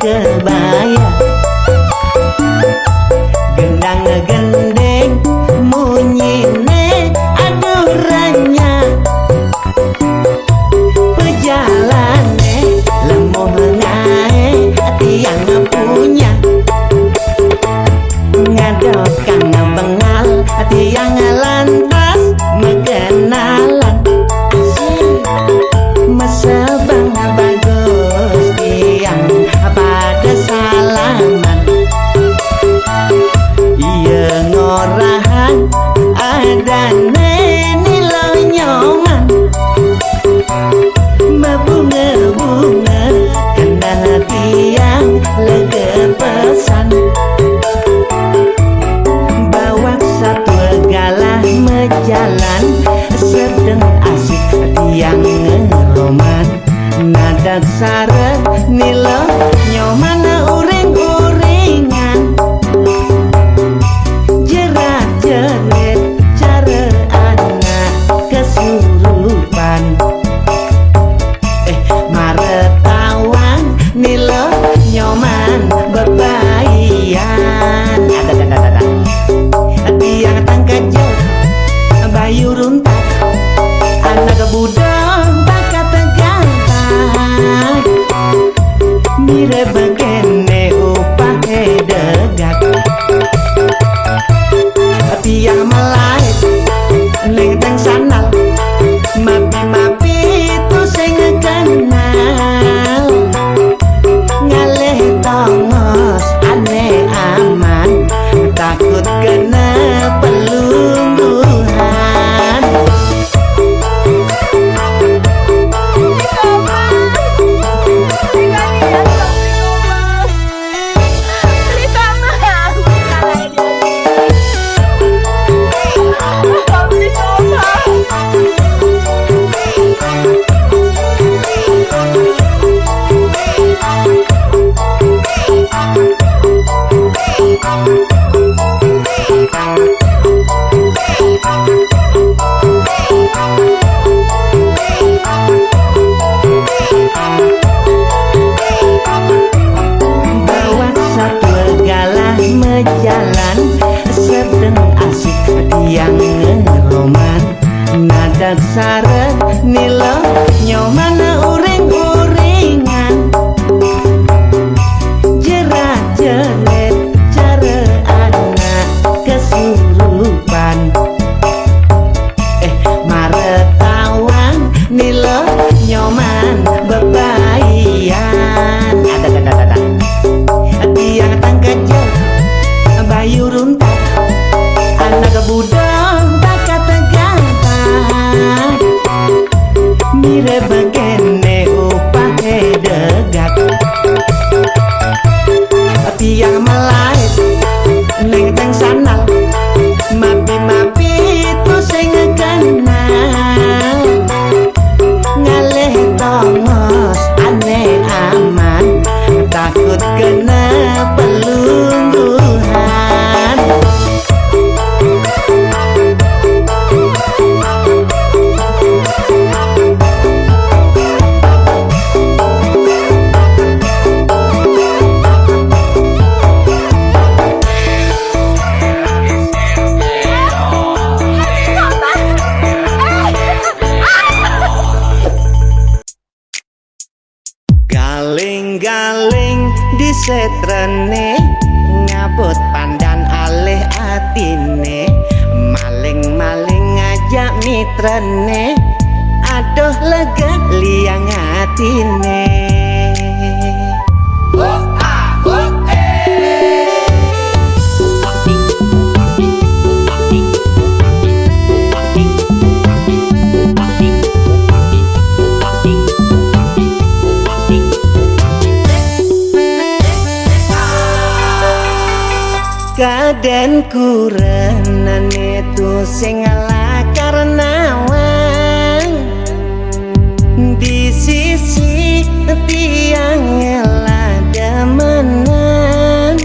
kebaya. Gendang gendeng munyine aduh ranya, pejalane lemuh ngae tiang punya, ngadokang bengal tiang lantas mengenalan. Mesebang bagus tiang pada salaman, iya ngorahan ada nilo nyoman, mabunga-bunga kena tiang lega pesan, bawa satu galah mejalan sedang asik tiang ngeroman, nada sare nilo nyoman uring-uringan, jerat-jerit cara anak kesurupan, maretawan nilo nyoman bebayan, ada tiang tangkajo bayu runtak, anak budong bakat gantang, mire begene upah degat, tiang melait lengteng sandal, mapi-mapi itu sing kenal, ngalih tongos aneh aman, takut kena pelungguhan. Bawa satu galah mejalan sedang asik tiang ngeroman, nada sare nilo nyoman uring-uringan, jerat-jerit cara anak kesurupan, maretawan nilo nyoman bebayan, ada tiang tangkajo bayu runtak, anak budong bakat gantang, mire begene upah degat, tiang melait lengteng sandal, mapi-mapi itu sing kenal, ngalih tongos aneh aman, takut kena pelungguhan. Galing-galing di setrene, ngabot pandan alih atine, maling-maling ngajak mitrene, aduh lega liang atine. Kaden kurenan itu sing ala karena wang di sisi tiang ngelah demenan,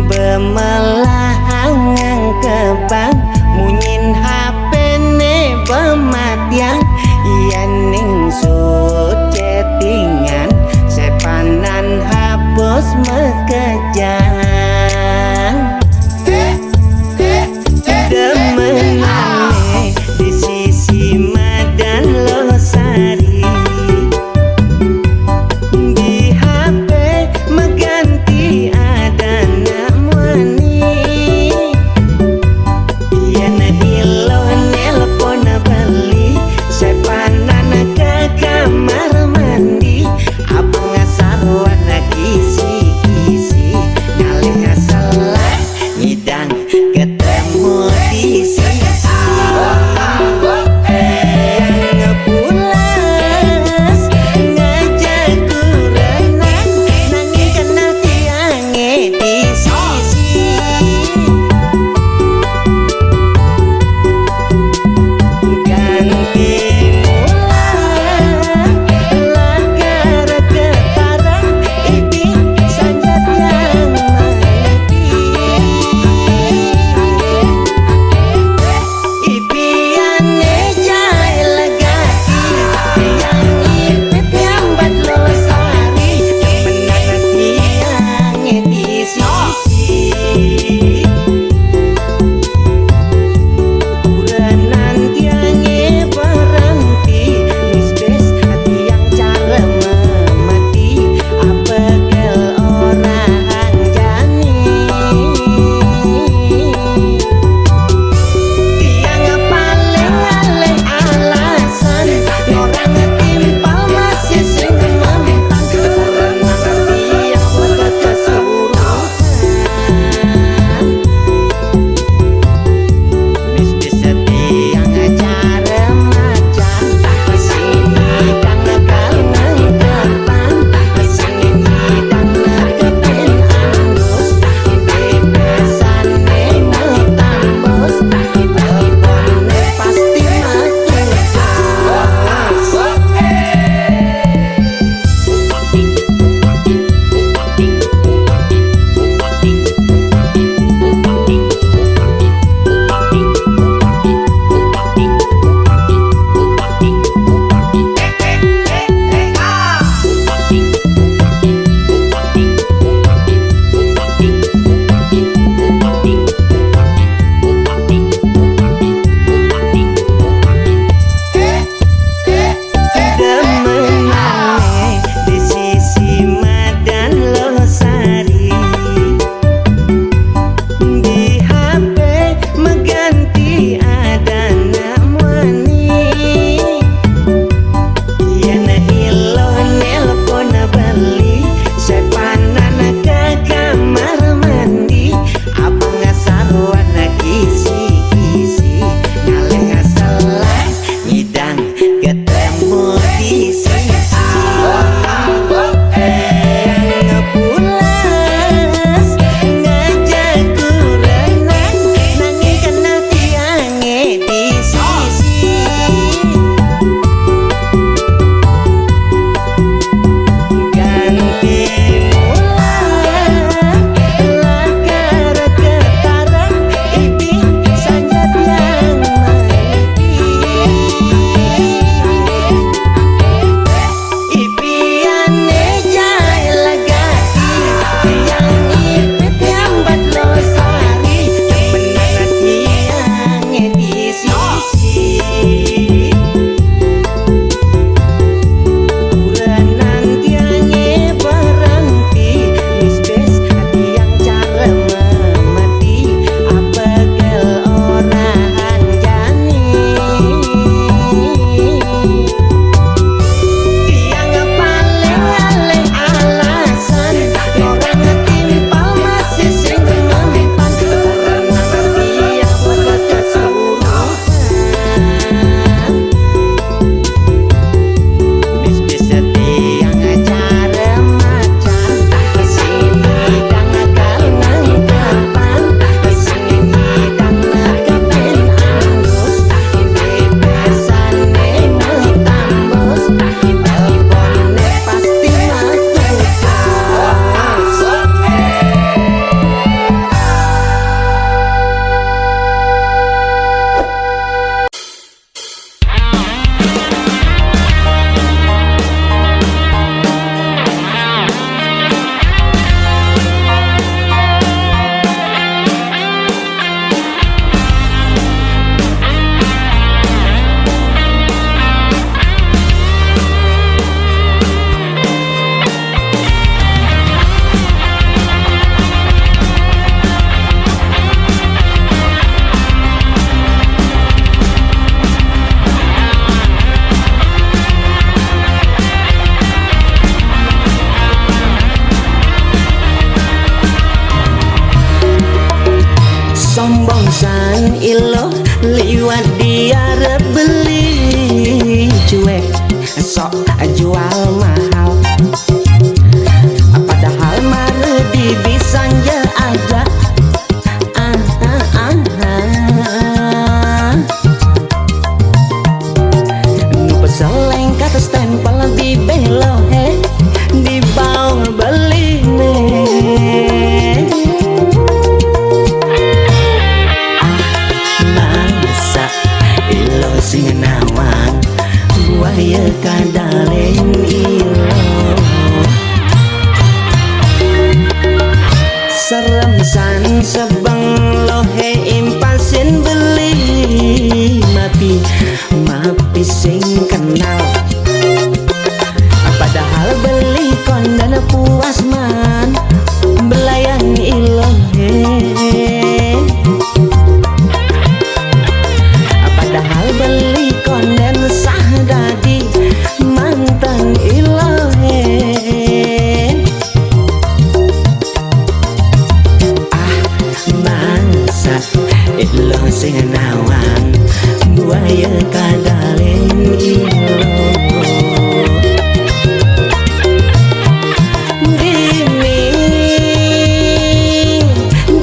bemelah kebang munyin HP ne bematian, iya ning sut chattingan sepanan ilo liwat dia beli cuek sok jual mahal padahal mare di bisanya aja nu peseleng kata stempel di belo di bawah beli masa ilo sing nawang buaya kadalen ilo serem san sebeng lohe impasin beli mapi sing kenal padahal beli kondan puas man belayan ilo padahal beli kondan sah dadi mantan ilo masa ilo sing nawang buaya kadalen ilo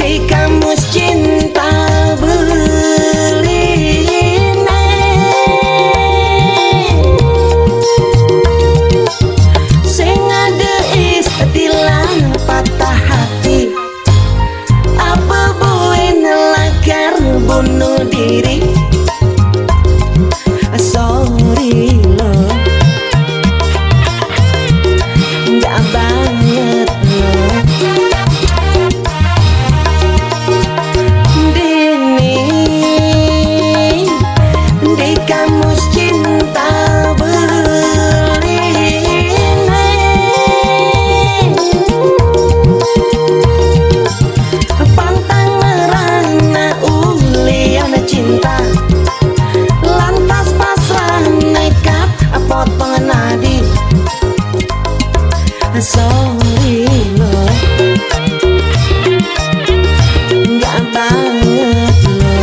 di kamus cinta beline sing ada istilah patah hati apa buin lakar bunuh diri sorry lo nggak banget lo dini di kamus cinta beline pantang merana ulian cinta lantas pasrah nekat potongan nadi sorry lo nggak banget lo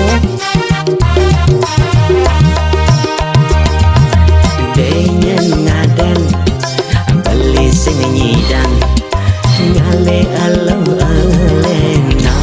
denyen ngaden beli sing nyidang ngale alo alena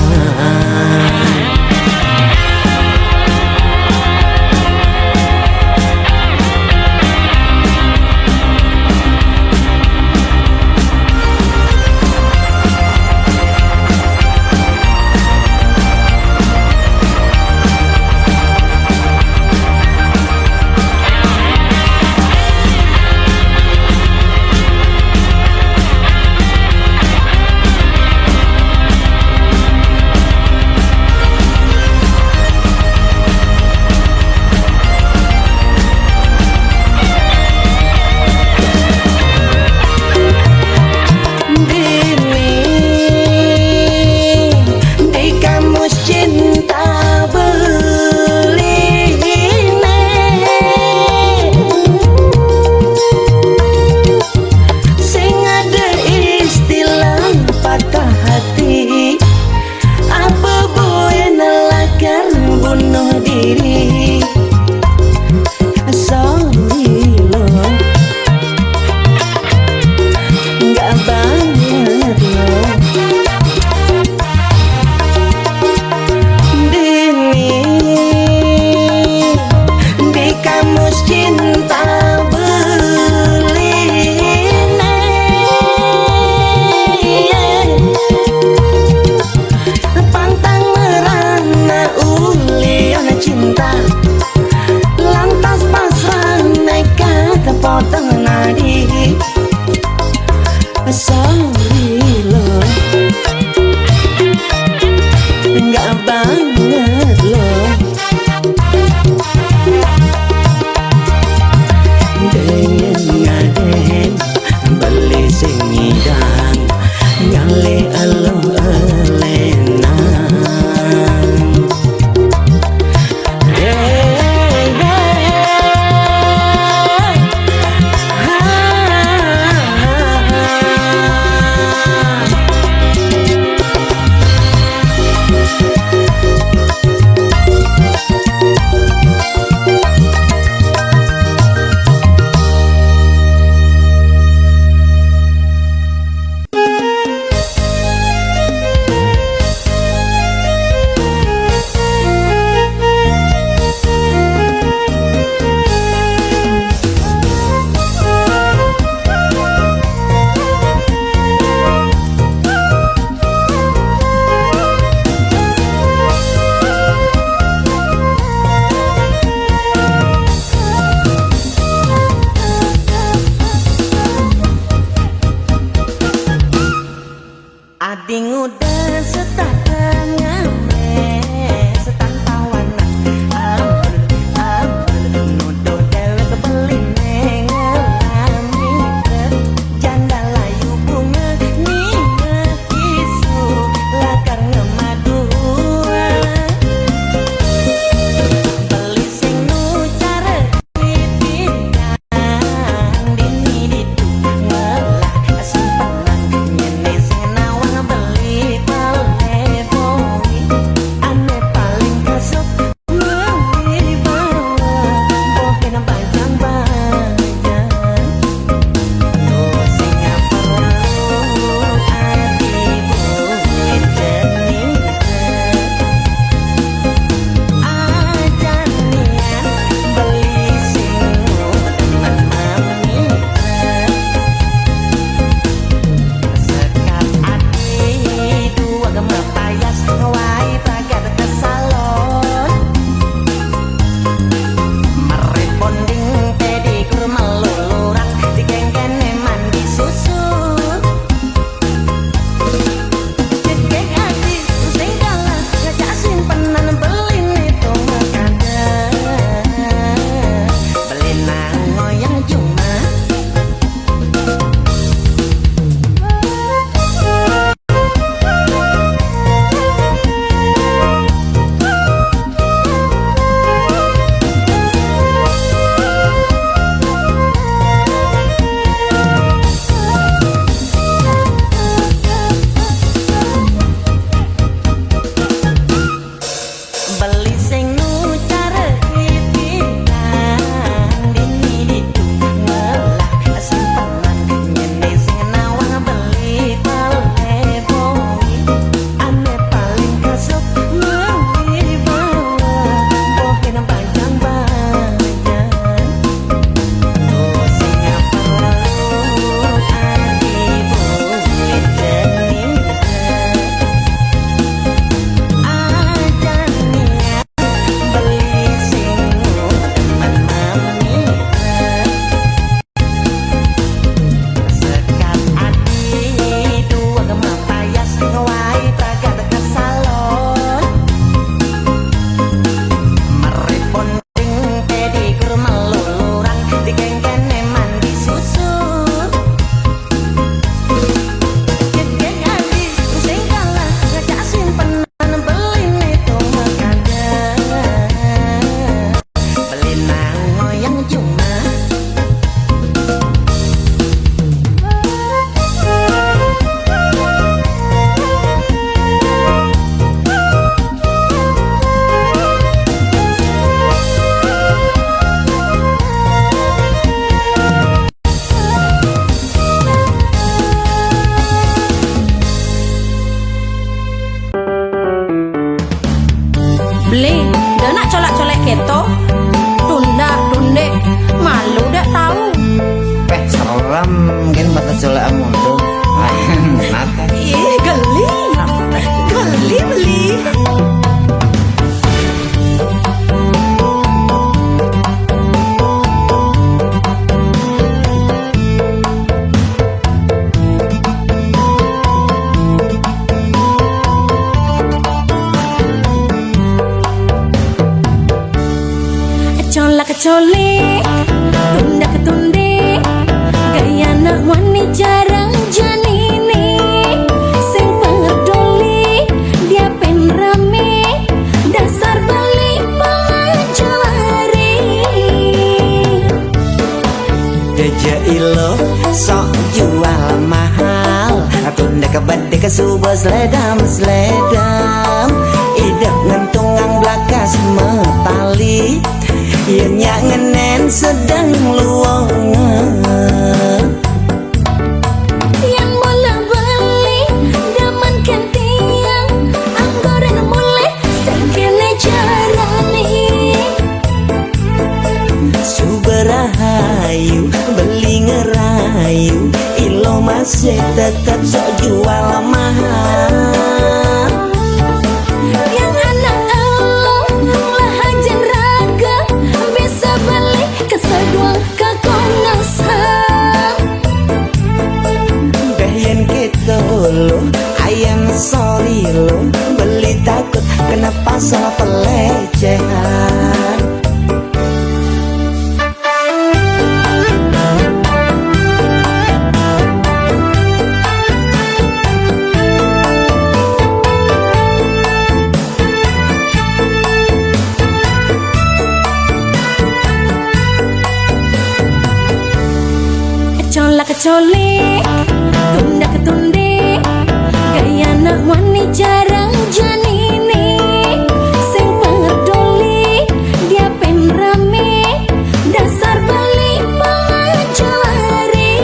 Ading udah setahun ngameh setan tawanan nuduh dewek beli nengelami janda layu bunga nih isu lakar ngemadu beli sing nu cara pipitan dini ditu ngelah simpenan nyene sing nawang beli palepoi ane paling kesuk beli bawa bohen panjang panjang tuh sing perlu ati buit dening ajan nian beli sing teman mami sekat ati dua gema payas ngawai pragat ke salon mereponding tedi kurma lulurak digengkene mandi susu cekek ati sing kalah ngajak simpenan beli itu ngekada beli nang ngoyang cuma beli sing nu cara pipitan dini ditu ngelah simpenan nyene sing nawang beli palepoi ane paling kesuk beli bawa bohen panjang panjang tuh sing perlu ati buit dening ajan nian beli sing teman mami sekat ati dua gema payas ngawai pragat ke salon mereponding tedi kurma lulurak digengkene mandi susu cekek ati sing kalah ngajak simpenan beli itu ngekada beli nang ngoyang cuma Beli, dah nak colak-colek keto, tunda, tunde, malu dah tahu. Serem mungkin mata colak mundur nata Ih, geli, geli beli. Colak coli, tunda ketunde, gaya nak wani jarang janini, sing pengedoli dia pen rame, dasar beli pengajari. deja ilo sok jual mahal tunda kebade ke subuh seledam idak ngentungang belakas metali ianya ngenen sedang luang Yang bola beli, daman kentiang, anggoran mulai, sekene jarani. suberahayu beli ngerayu ilo masih tetap sok jual mahal Yang anak elo, lahajan raga, bisa beli kesaduang kakonasan. Bayan kita lo I am sorry lo, beli takut kena pasal pelecehan. Kecolak kecolik, tunda ketundi, gaya anak wani jarang janini. Sing pengedoli, dia pen rame, dasar beli pengajari.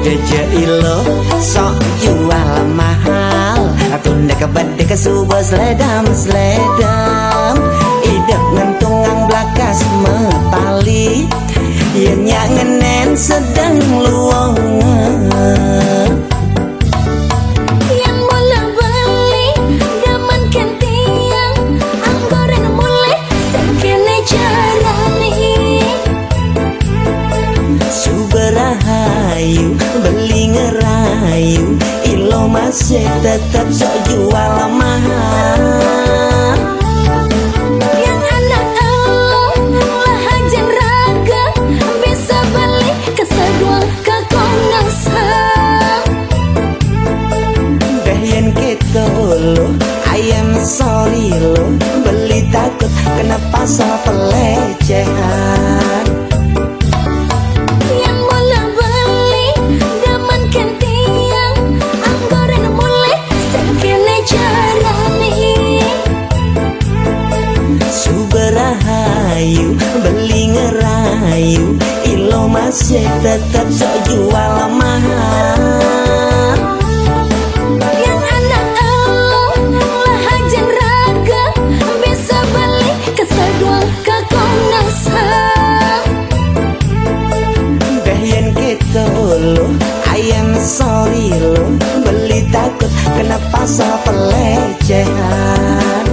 Deje ilo sok jual mahal, tunda kebede ke subuh seledam. Idek ngentungang belakas mepali, ianya ngenen sedang luang. Yang bola beli, daman kentiang, anggoren mulai sekene jarani. Suberahayu beli ngerayu, ilo masih tetap sok jual mahal. Yang anak elo, lahajan raga, bisa beli kesadua kekongasan. Dah yang kita lo, I am sorry lo, beli takut kena pasal pelecehan. Yang bola beli, daman kentiang, anggoren mulai sekene jarani. Suberahayu beli ngerayu, ilo masih tetap sok jual mahal. Yang anak elo, lahajan raga, bisa beli kesadua kekongasan. Dah yang kita lo, I am sorry lo, beli takut kena pasal pelecehan.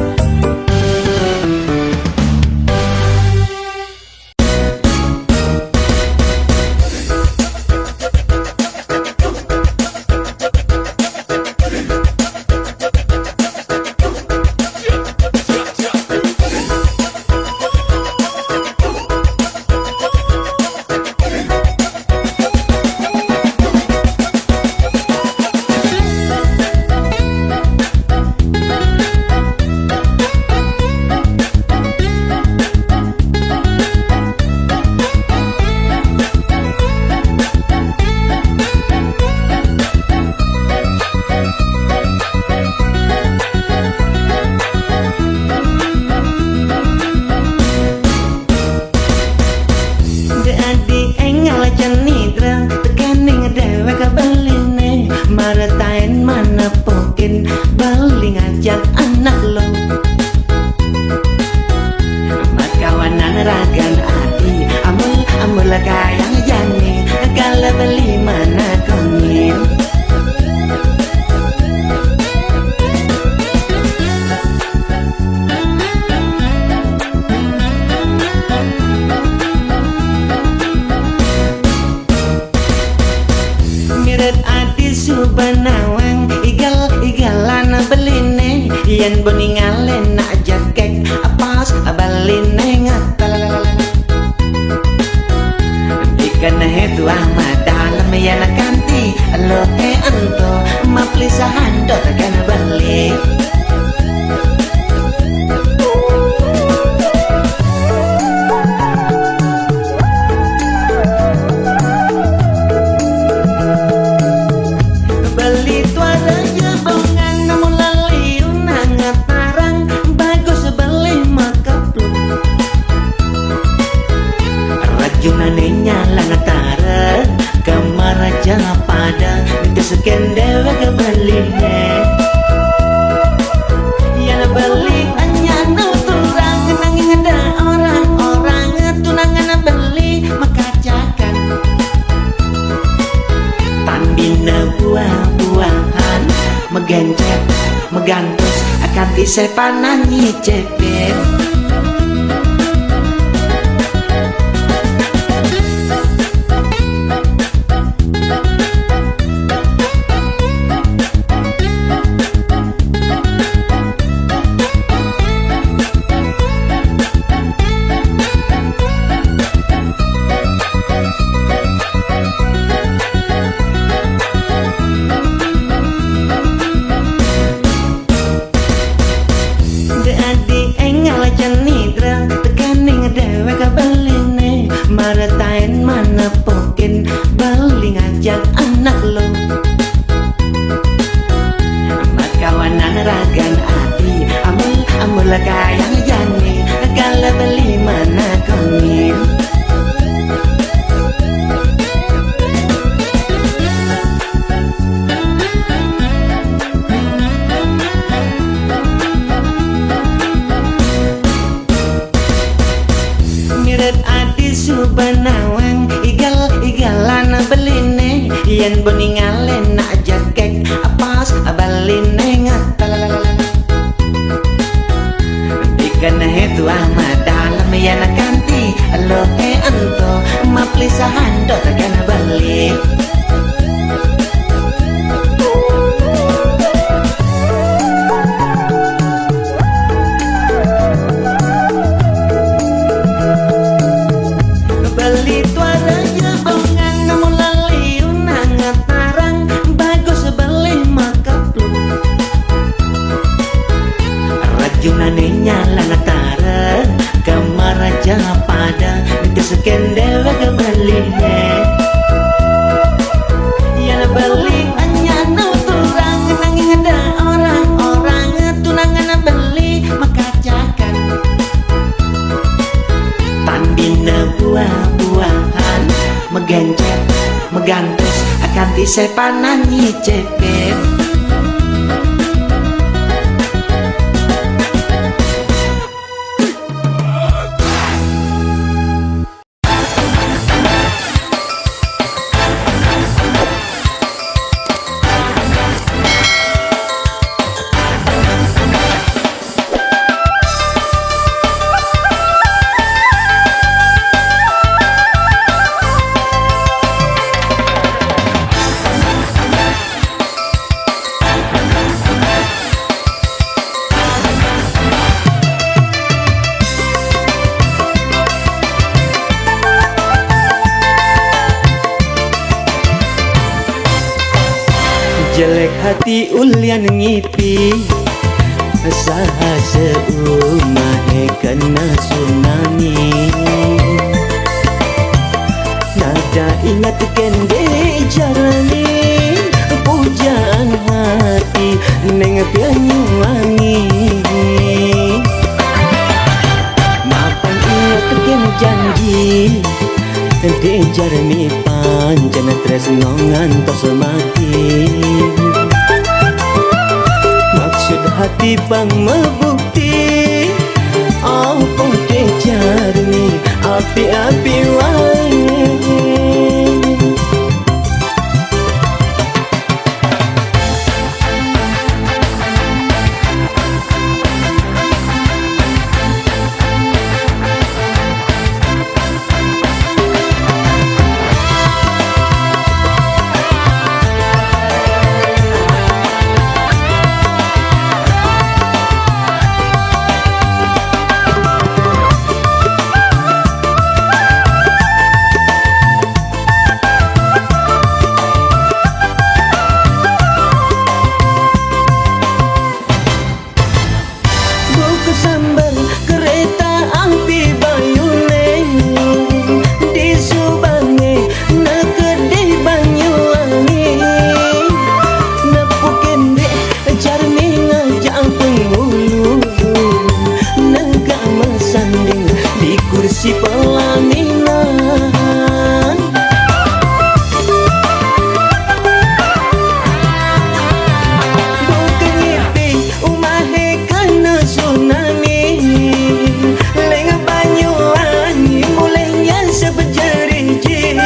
Maratain mana pokin bali ngajak anak lo, makawanan ragan adi amul kayang jani, kalau beli mana kongin. Miret adi subanawang, igalan beline, yen boningalen nak jakek apas baline ngatal. Ikan hetu ahmad dalam yana kanti, lo ke anto maplisahan dot kan balik. Beli tuara jebongan namun laliun hangat tarang, bagus beli makapluk. Rajunane nyala ngatara, kamar aja pada kesekian dewa kebelinya. Yang beli hanya turang nanging ada orang-orang tunangan beli makacakan. Tandina buah-buahan megencet megantos akan tisepanan nyicepet. makaplo. Makawanan ragan ati amul kayang jani kala beli mana kami. Miret adi subanawang igalan beline yen boningalen nak jakek pas baline ngatal ikan hetu ahmad dalam yana kanti lohe anto maplisahan dot kan balik. Beli tuara jebongan mulai unang tarang bagus beli makaplu. Rajunane nyala tarang kamar raja pada kesekian dewa kembali. Ya beli hanya turang nanging ada orang-orang tunangan beli makacakan. Tandina buah-buahan megencet megantus akan disepanan cepet. Jelek hati ulian ngipi saha seumahe kena tsunami. Nada ingat kende jarani pujaan hati neng Banyuwangi. Mapan ingat kene janji dejar mi pancen tresno ngantos mati. Maksud hati bang membukti apa dejar mi api-api wae. Sambar kereta api Bayune di Subange nekede Banyuwangi. Nepukin dek jarmi ngajak penghulu nega mesanding di kursi pelaminan. Bukan ngipi umahe kena tsunami. Leng Banyuwangi mulainya sebejeriji.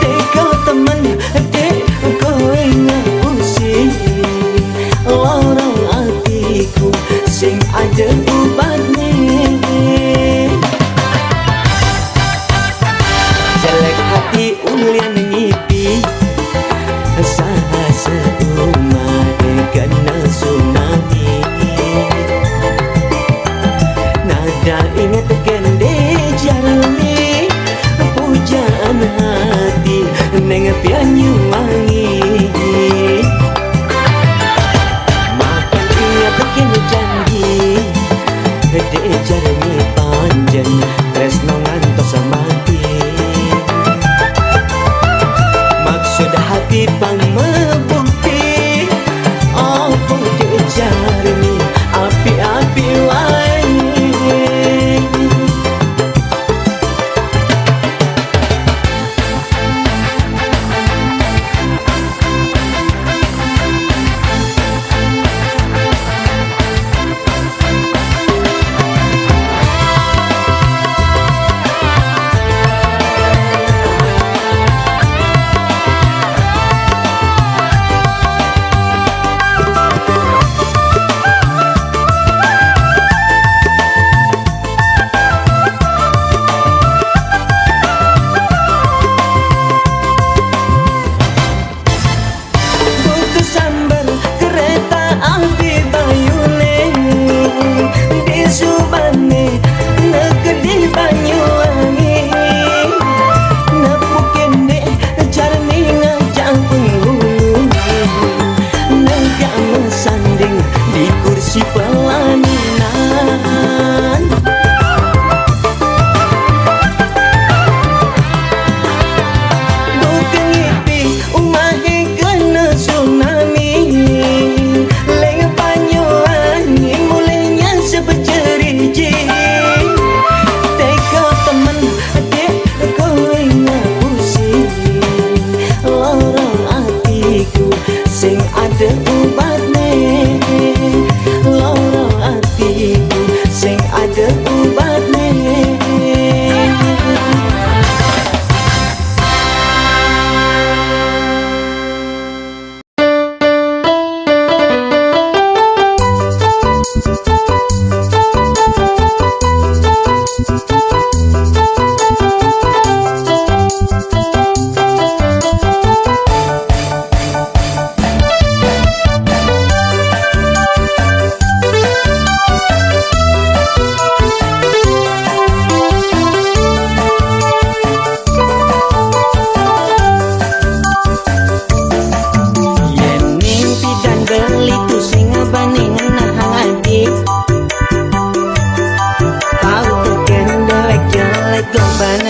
Teko temen dek kowe ngapusi lorong hatiku sing ada obatnya. Jelek hati ulian ngipi saha seumahe kena tsunami. Nada ingat kende jarani pujaan hati neng Banyuwangi. Makan ingat kene janji dejar mi panjen tresno ngantos mati. Maksud Tapi pang mebukti apa dijarni api-api wae.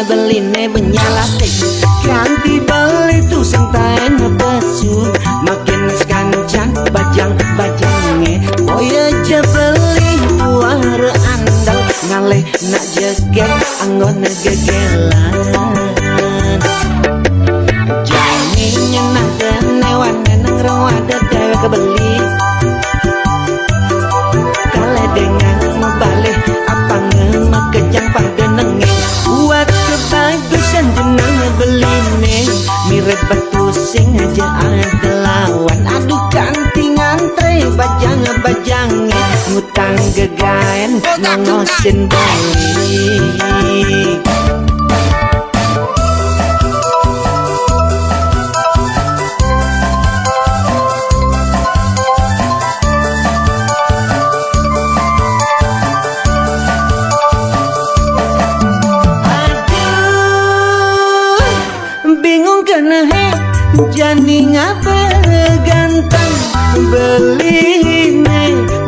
Beline benyalah ganti beli tu sing taen besu makin sekancang bajang-bajangnya boya je beli buah andal ngaleh nak jegel anggon gegelan jani nyenah denewan nang rawada dewe kebeli kale dengan mebalik apa ngemakejang pada nengeng buat kebagusan jenang beline mirip batu sing aja ada lawan aduh kanti ngantre bajang-bajangnya ngutang gegaen nongosin balik. Jani ngapa ganteng beline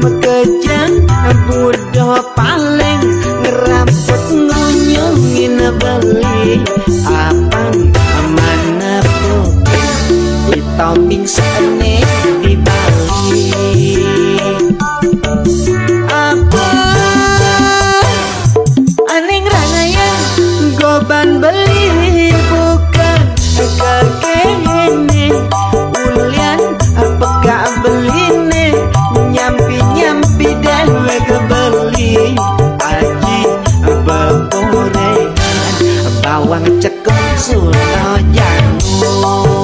mekejang budo paling ngeramput ngunyungin beli apang mana putih di topping sene di Bali apa aning ranaya goban beli bukan kekene ulian apakah beline nyampi dewe kebeli aji beporean bawang cekung sulo jangu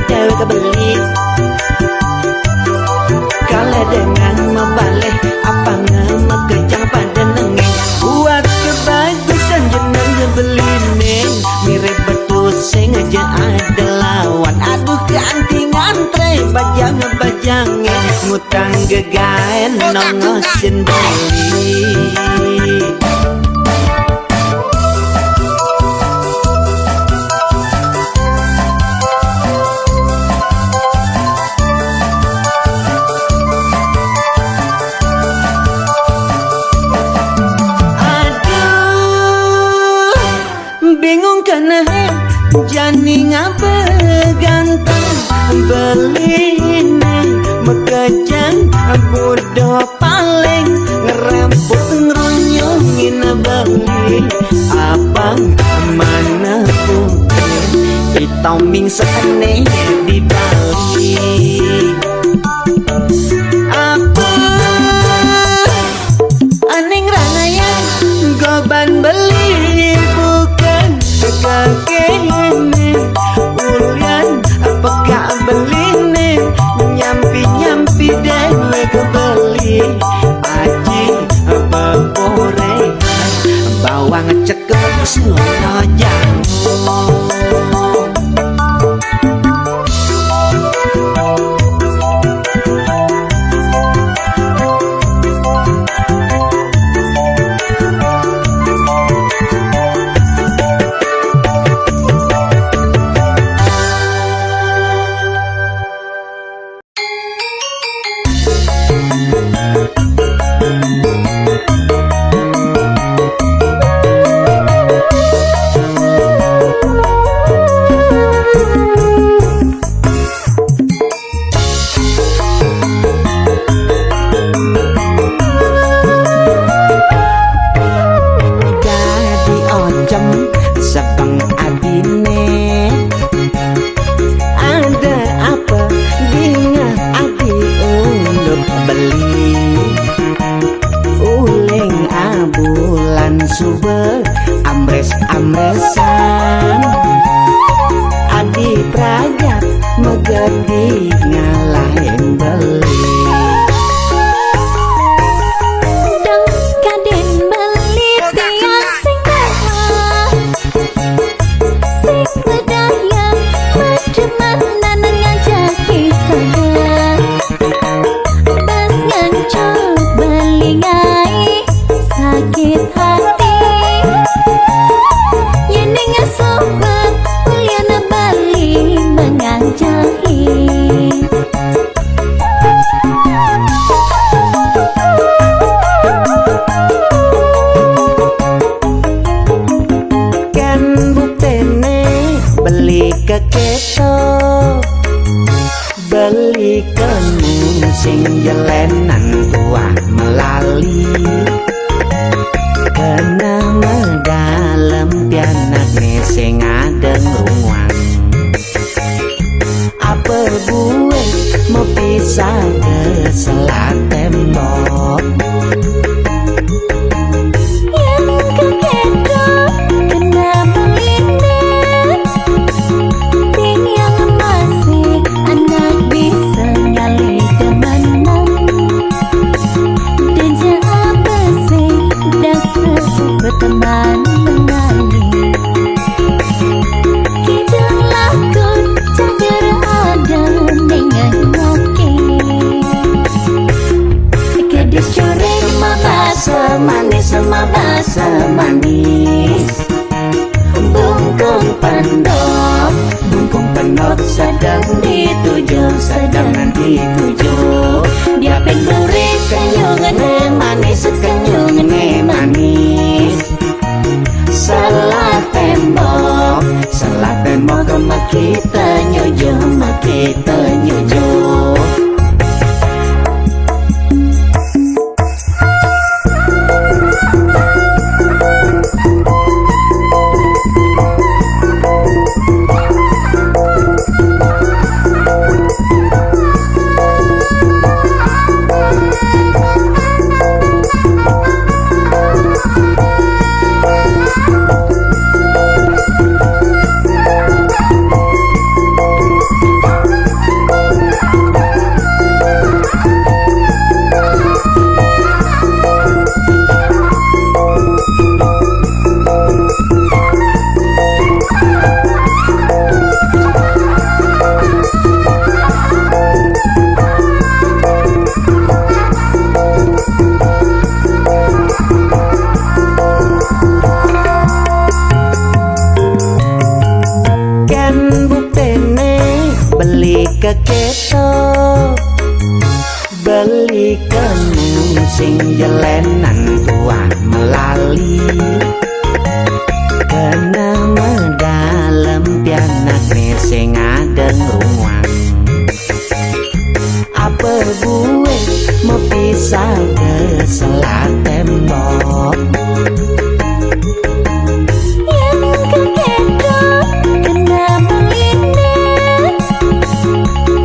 dewe kebeli kale dengan membalik apa ngemekejang pada nengeng buat kebagusan jenang beline mirip betul sing aja ada lawan. Aduh ganti ngantre bajang ngutang gegaen nongosin beli. Bingung kena jani ngapa ganteng beli ini mekejang bodoh paling ngeremput ngerunyungin beli abang mana putih ditoming sekene di Bali. Apa aning ranaya goban beli kakeknya ulian apakah beli nih nyampi deh kebeli aji bapore bawang cekek suno jamu. Amresan adi pragat megedi ngalahin beli. Dang kaden beli tiang sing mahal sing bedaya maceman nanang ngajak kisah pas ngancol beli ngai sakit hati. Sobat Uliana Bali mengajahi kan buktene beli ke keto beli kemu sing jelenan tua melali kena medalem pianak sing adeng ruang apa gue mau pisah ke selat tembok yang kekedo kena belinan ting yang masih anak bisa nyali kemana dan apa sih dasar berteman mengali. Manis sama basa manis bungkung pendok sedang dituju dia penggurih kenyungan manis salah tembok kita nyuju keketo beli kamu sing jelenan tuan melali kena medalem pianak sing adeng ruang apa gue mau pisah ke selat tembok Yang keketo kena mengindah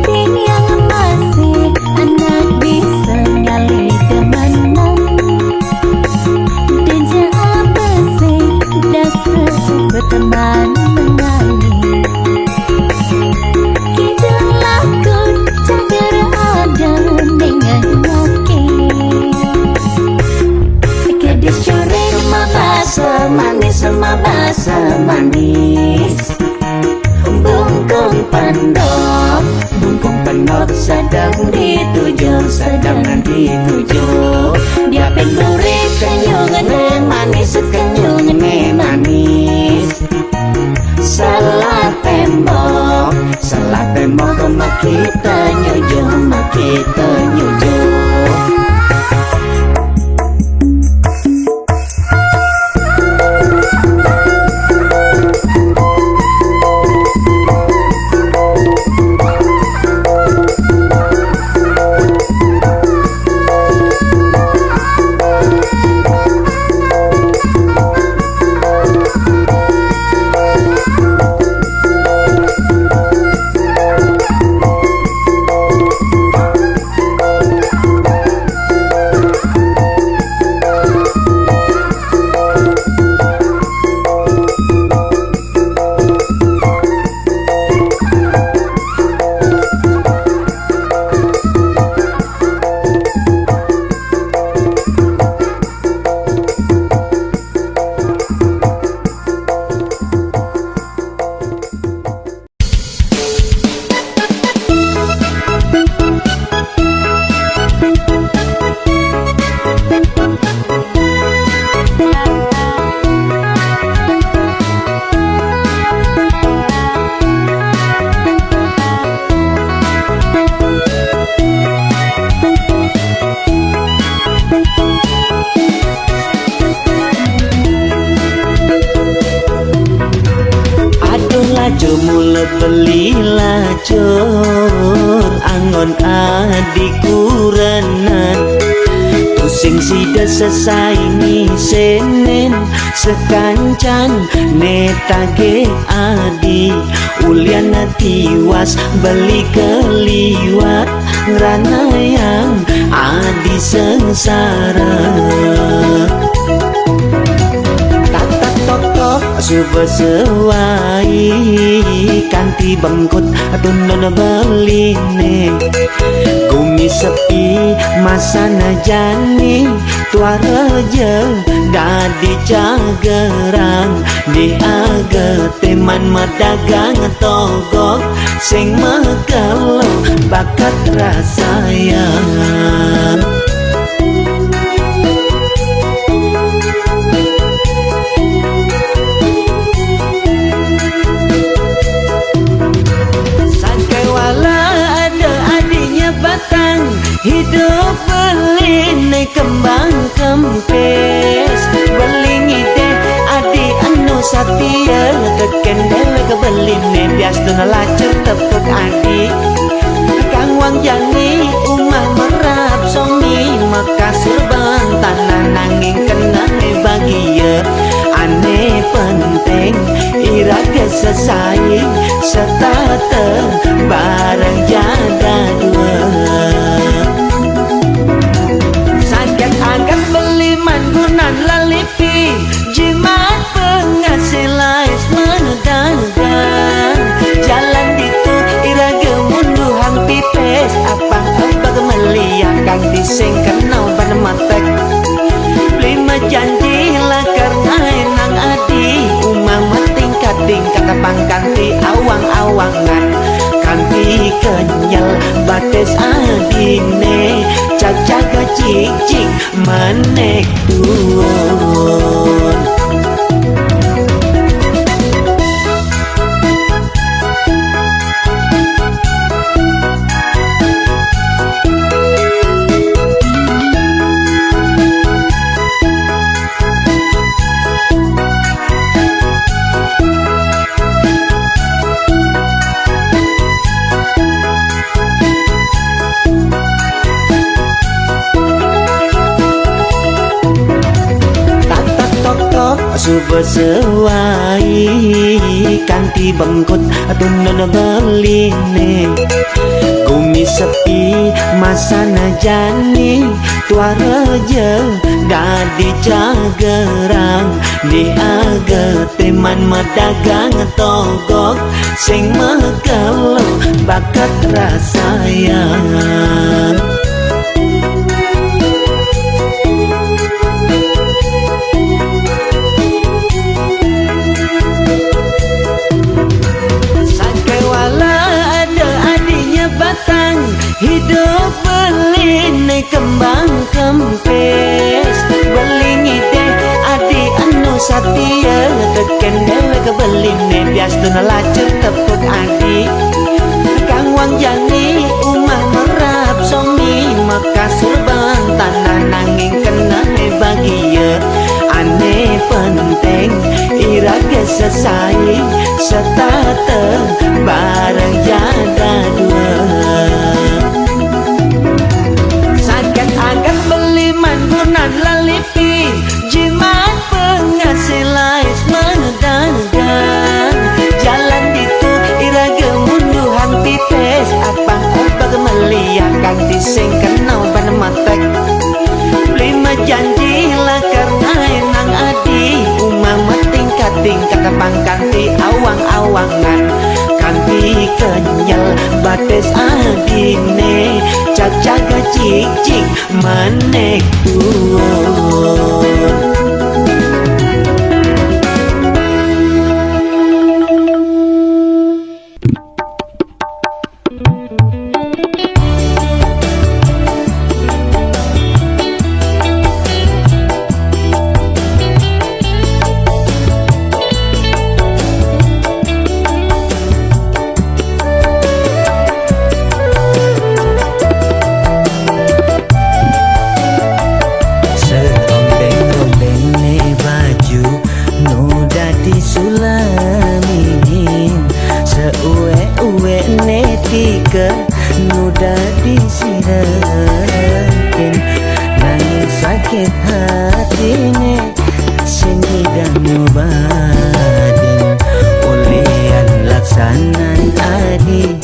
Dan yang masih anak bisa ngali temenan Dan jangan bersih dasar berteman mengali Kita lakon cagar ada dengan laki Gadis sore rumah bahasa manis sama bahasa manis Bungkung pendok sedang dituju sedang dituju Dia penduri kenyungan manis kenyungan manis Salah tembok sama kita nyuju laju mula beli lacur angon adikurenan pusing sida sesaingi senen sekancan netage adi uliana tiwas beli keliwat ngerana yang adi sengsara Suba sewai kanti bengkut atun beline Gumi sepi masana jani tua reja dadi cagerang di aga teman medagang togok sing megalo bakat rasayang hidup beline kembang kempes beling ide adi anu satia kekendel kebeline bias dona lacur tepuk adi kang wang jani umah merap songi makasur bantanan nanging kenang bahagia aneh penting iraga sesaing serta bareng jaga dua angkat beli mangunan lalipi jimat penghasilan mendagang jalan itu iraga munduhan pipes apa melihat kang dising kenal pada matek lima janji lah karena enang adi umah mating kading kata pangkanti awang-awangan kanti kenyal bates adine cacaga cik-cik manek tuon subesewai kanti bengkut tunan beline Kumi sepi masana jani tua reja dadi jagerang di aga teman medagang togok sing megalo bakat rasayang hidup beli naik kembang kempes beli ngide adik anu satia teken dewe kebeli ne bias tuna lacur tepuk adik kang wang jani umah merap somi makasur tanah nanging kena ne bagia aneh penting iraga sesai setata bareng jaga dua lalipi jimat penghasilan mendagang jalan itu iraga munduhan pites apa kemeliakan dising kenal pada matek lima janji lah karena enang adi umah tingkat pangkanti awang-awangan kanti kenyal bates adine cacaga cik-cik manek tuon nuda disirahin nangis sakit hatine sini dan nyobadin ulian laksanan adi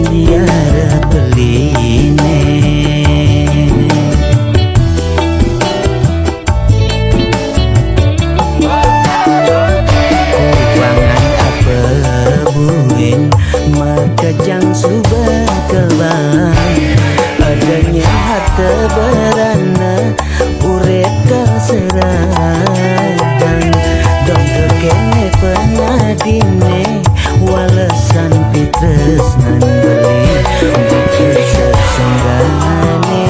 biara beline kubangan apa buin maka jang subah kebang adanya harta berana urep keseratan dong kekene penadine walesan pitresnan beli bikin sesenggane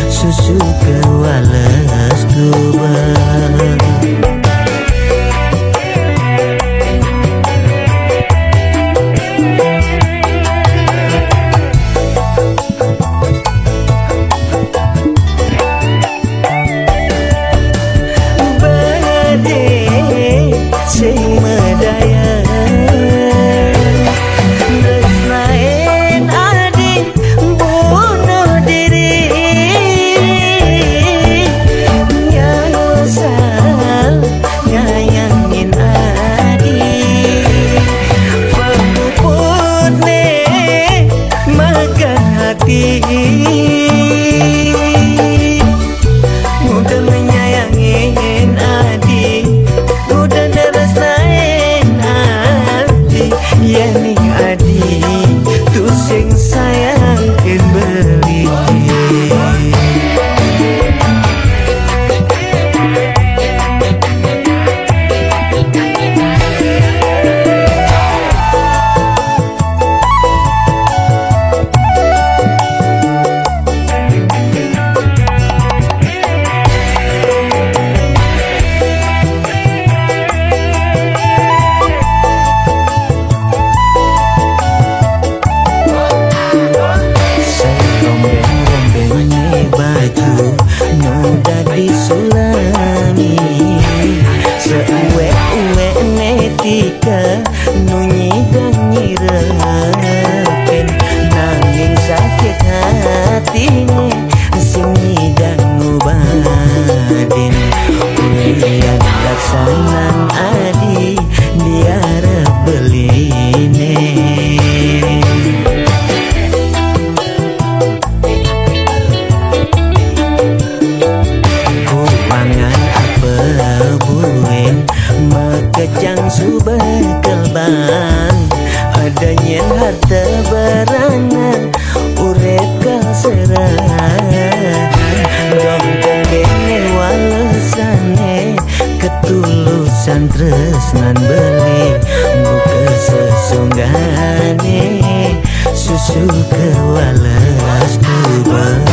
susu ke wales tubang sing medaya tresnae Nyen harta berangan urip kaserahan dong kene walesane ketulusan tresnan beli buka sesonggane susu kewalas tuban.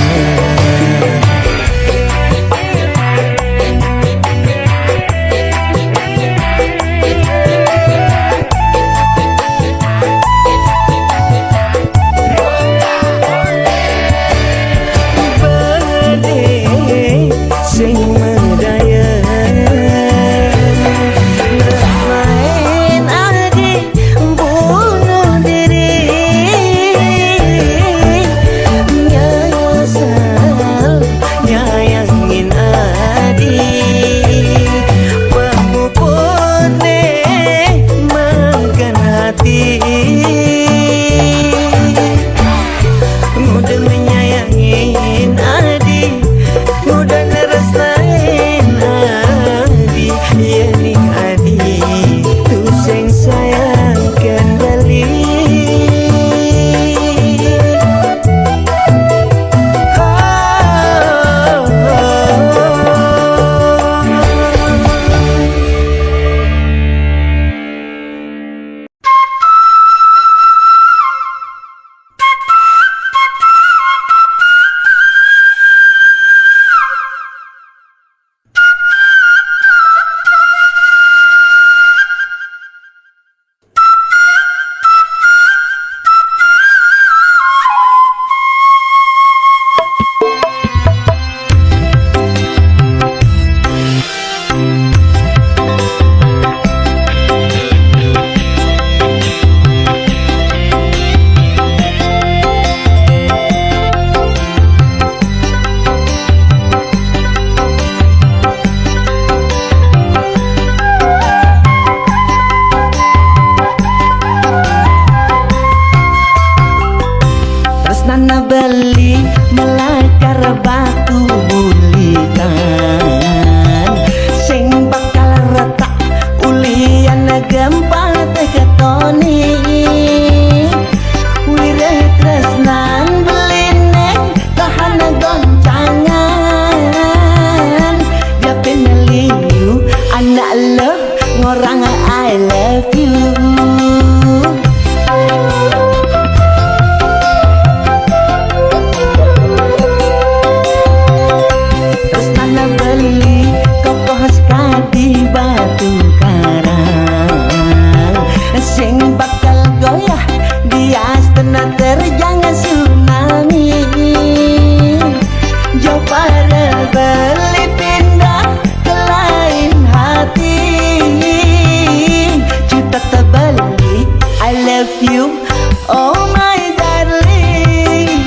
Beli melakar batu bulitan sing bakal retak ulian gempa teketoni wireh tresnan belineng tahan goncangan dia peneliu anak lo ngorang I love you. Terjangan tsunami jauh pada beli pindah ke lain hati juta terbeli I love you oh my darling.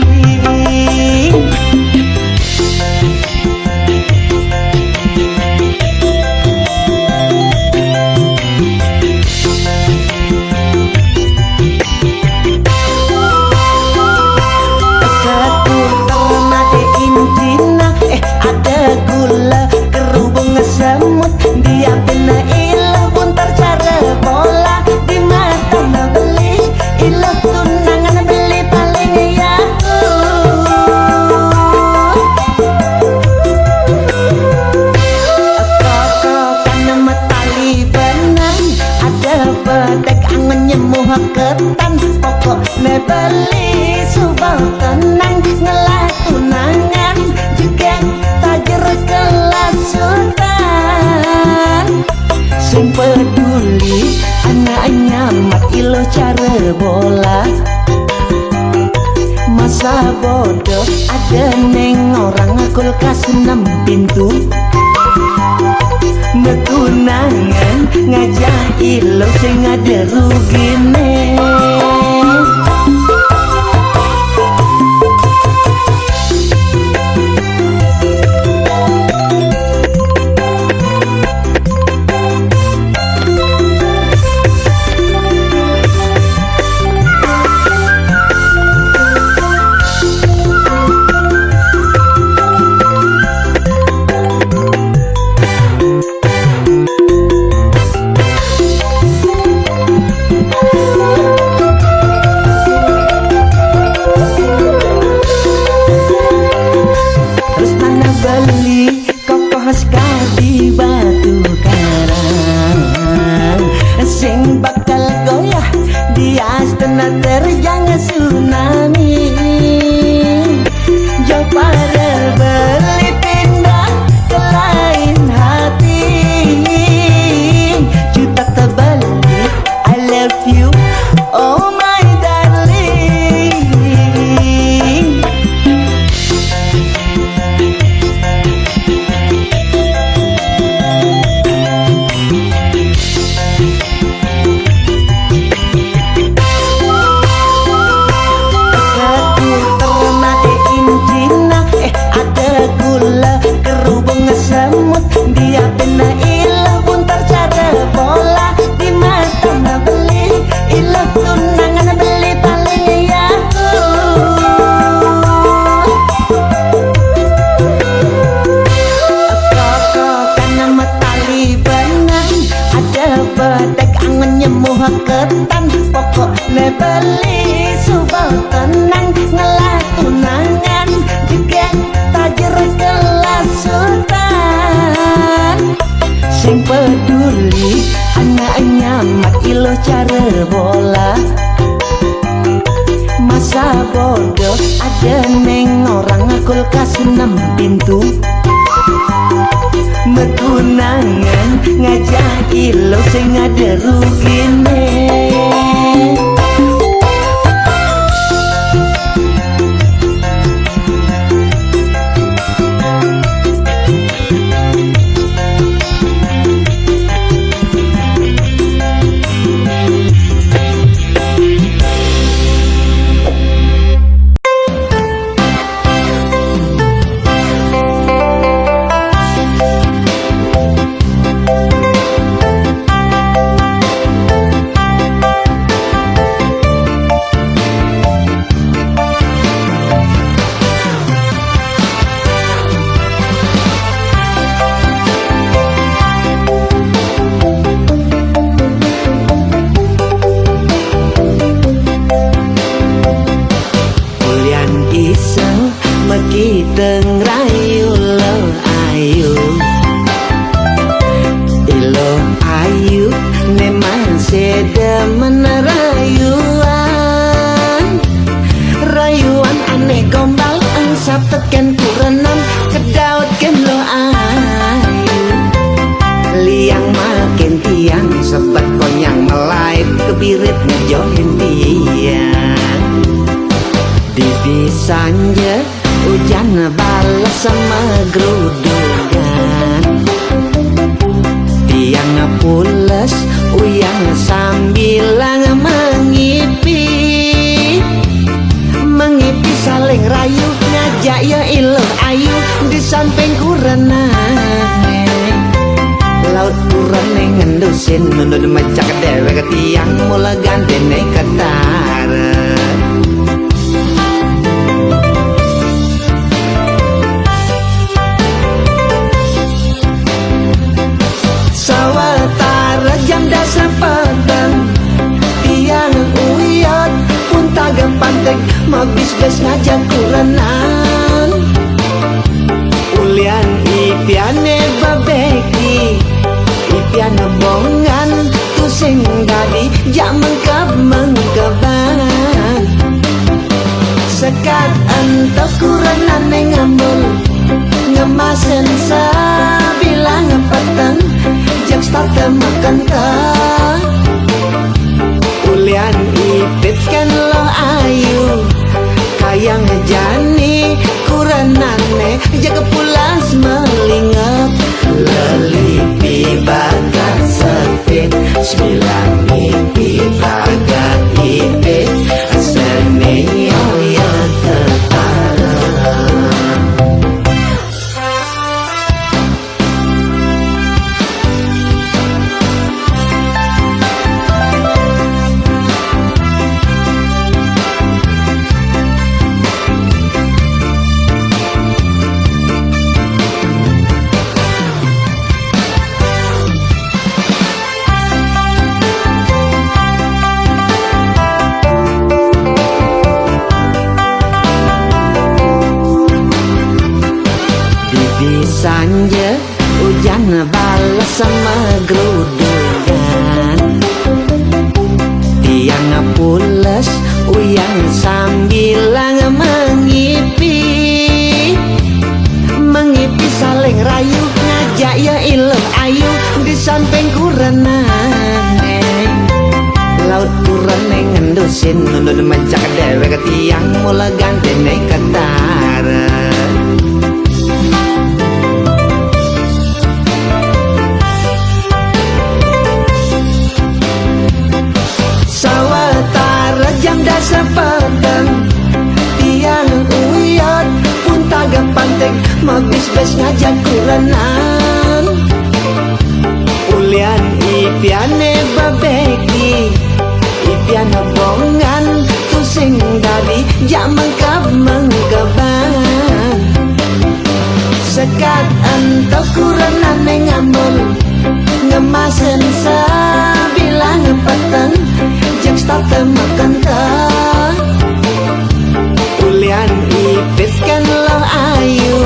Semut dia kena ilah buntar cara bola di mata beli ilah tunangan beli paling kokokan nama tali benang ada bedek angan nyemuh ketan pokok beli subang tenang ngelah tunangan juga tajer kelas sultan sing peduli anaknya mati lo cara bola masa bodoh ada neng orang kulkas 6 pintu metunangan ngajak ilo sing ada rugine. menerjang tsunami. Jauh pada beli pindah ke lain hati. Juta terbalik I love you, oh my darling. Ada gula kerubung semut, dia benar ilah buntar cara bola di mata na beli ilah tunangan beli paling kokokan nama tali benang, ada bedek angen nyemuh ketan, pokok le beli subal tenang ngelah tunangan juga tajir kelas sultan. Sing peduli anaknya mat ilo cara bola. Masa bodoh ada neng orang kulkas 6 pintu. Metunangan ngajak ilo sing ada rugine. Teng rayu lo ayu, ilo ayu neman sedemen rayuan. Rayuan aneh gombal angsap teken kurenan kedaut ken lo ayu. Liang makin tiang sebat konyang melait kebirit ngejohin tiang. Di sanja hujan balas sama gerudugan. Tiang pules uyang sambil mengipi. Mengipi saling rayu ngajak ya ilo ayu di samping kurenang. Laut kurenang ngendusin menurut macak dewe tiang mula gandene ketara. Sawatara janda sepedang, tiang uyat pun tagam pantek mabis gas ngajak kurenan. Ulian ipiane babeki, ipiane bongan tu sing dadi jak mengkab-mengkaban. Sekat entok kurenan ngambul ngemasen sabilang peteng jak start makan ka. Ulian ipit kan lo ayu kayang jani kuranane jaga pulas melingap. Lelipi bagat sepit 9 pipi bagat ipit seni ya ketara. Sanja hujan balas sama gerudugan. Tiang pules mesin nulun mencak dewek tiang mula gantene ketara. Sawetara jam dasa petang tiang uyot pun taga pantek mabis bes ngajak kuranan. Ulian ipiane babeki ipiana bongan pusing dari jaman kap mengkabang. Sekat antau kuranan ngambul ngemasen sabilang petang jam start makan tak. Ulian ipit kan lo ayu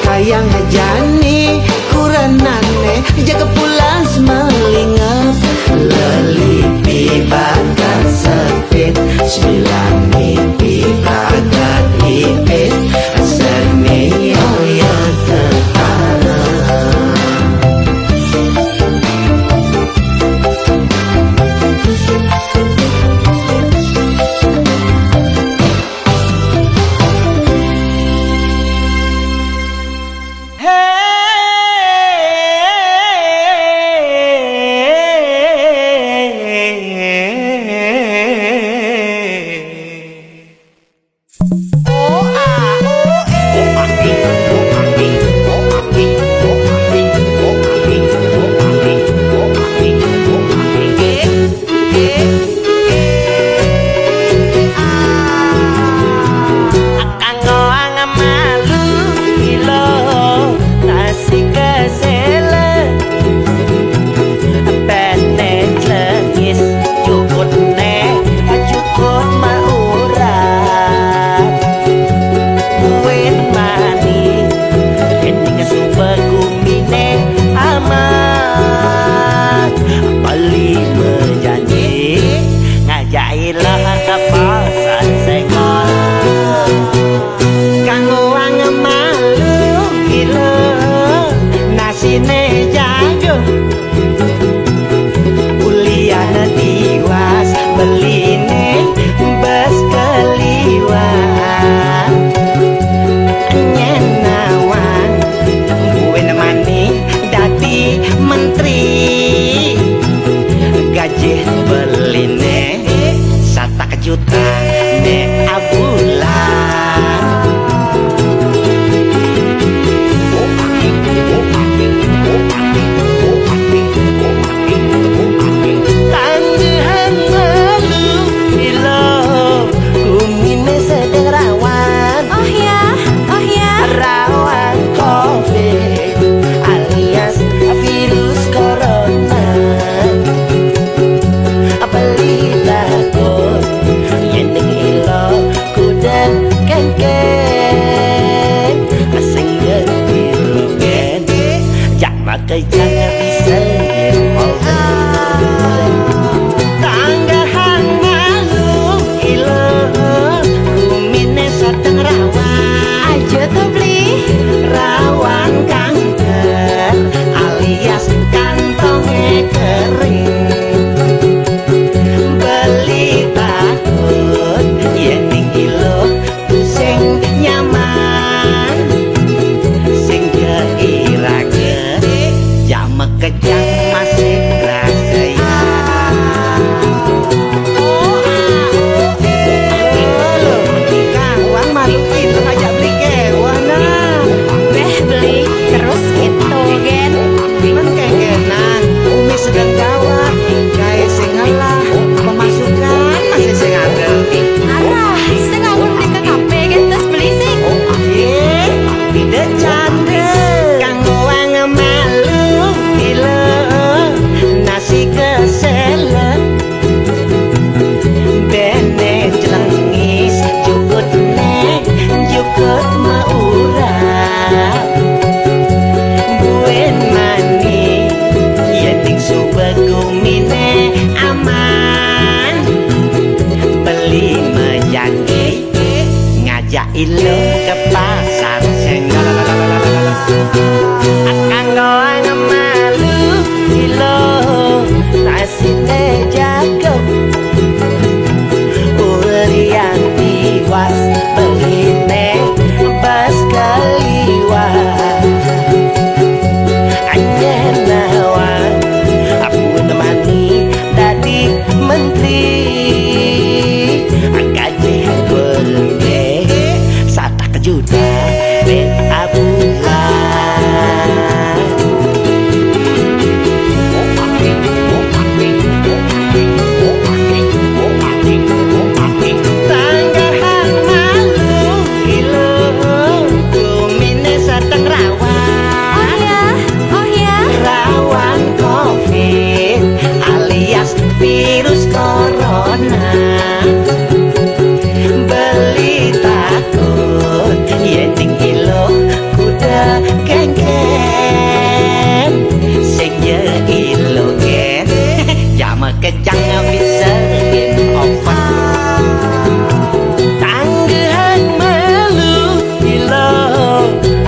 kayang ngejani kuranane jaga pulas melingap lelipi bakar sepit sembilan pipi bakar ipit seni oya ketara. ilo ke pasar senggol akan goang malu ilo nasi teh jago lawas beline bas kaliwat anjenawa aku temani dadi menteri gaji beline satak juta de abulan tanggahan malu ilo kumine satang rawan Oh ya rawan covid alias virus corona beli takut yeting ilo kuda kengken sejak ilo gen jama kejang bisa game over tanggahan malu ilo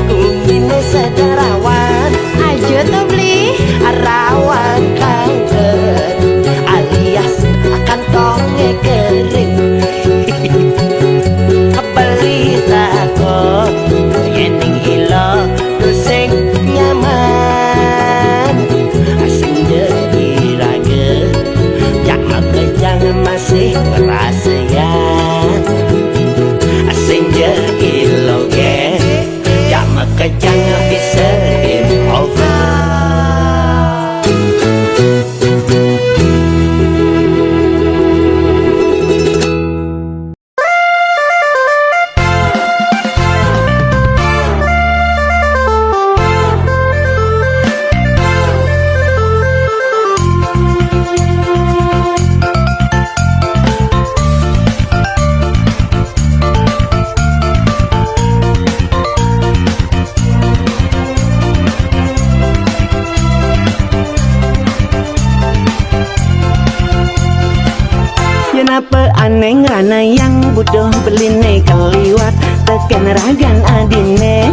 kumine sedarawan aja tuh beli rawan kanker alias kantongnya kering beli takut yening ilo sing nyaman asing jadi raga jangan kejang masih perasaan asing jadi ilo gen jangan kejang bisa game over Kenapa aneh ngerana yang bodoh beline keliwat tekan ragan adine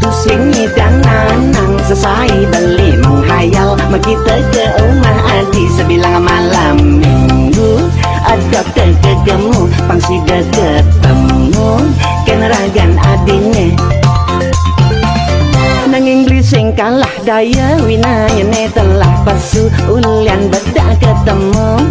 tusing dan nanang selesai beli menghayal kita ke rumah adi sebilang malam minggu ada kegemu pangsida ketemu ken ragan adine nanging blising kalah daya winayane telah pasu ulian bedak ketemu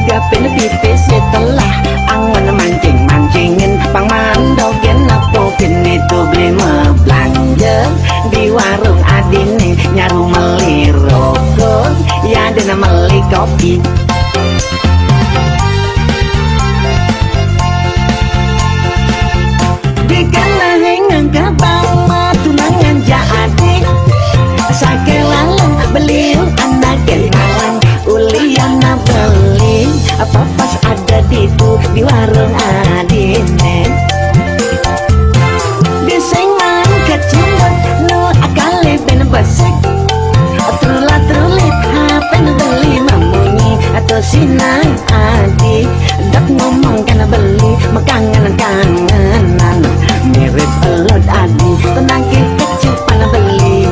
gapen tipis telah angon mancing-mancingin pang mandogen apa kene to beli belanja di warung adine nyaru meli rokok ya dena meli kopi dikana hengang kabang matunangan jadi sake lalang beliau anak kenalan uliana beli apa pas ada di warung adine disengman kecimbat no akale ben basek trulit hapen beli mamunyi atau sinang adi dak ngomong kana beli makangan-kanganan mirip elot adi tenang ke kecipan beli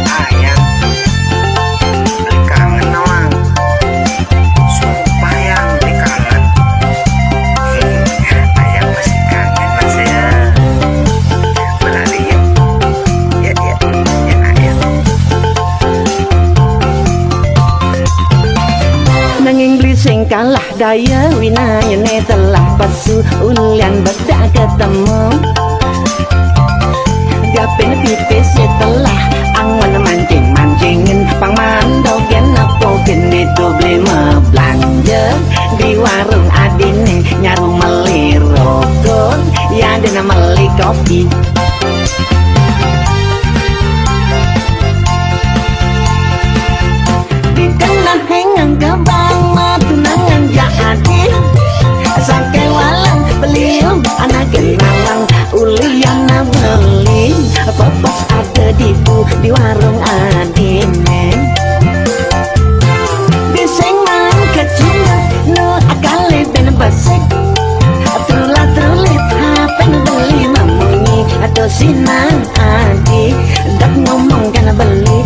ayam beli kangen doang sumpah yang beli kangen ayam masih kangen mas ya berlari ya ayam nanging blising kalah daya winayane telah pasu ulian bedak ketemu gapen tipis telah angon mancing-mancingin pang mandogen apa kene to beli belanja di warung adine nyaru meli rokok ya dena meli kopi dikena hengang kabang matunangan jadi sake walang beliau anak kenalang uliana beli papas ada di warung adine disengman kecimbat no akale ben basek trulit hapen beli mamunyi atau sinang adi dak ngomong kana beli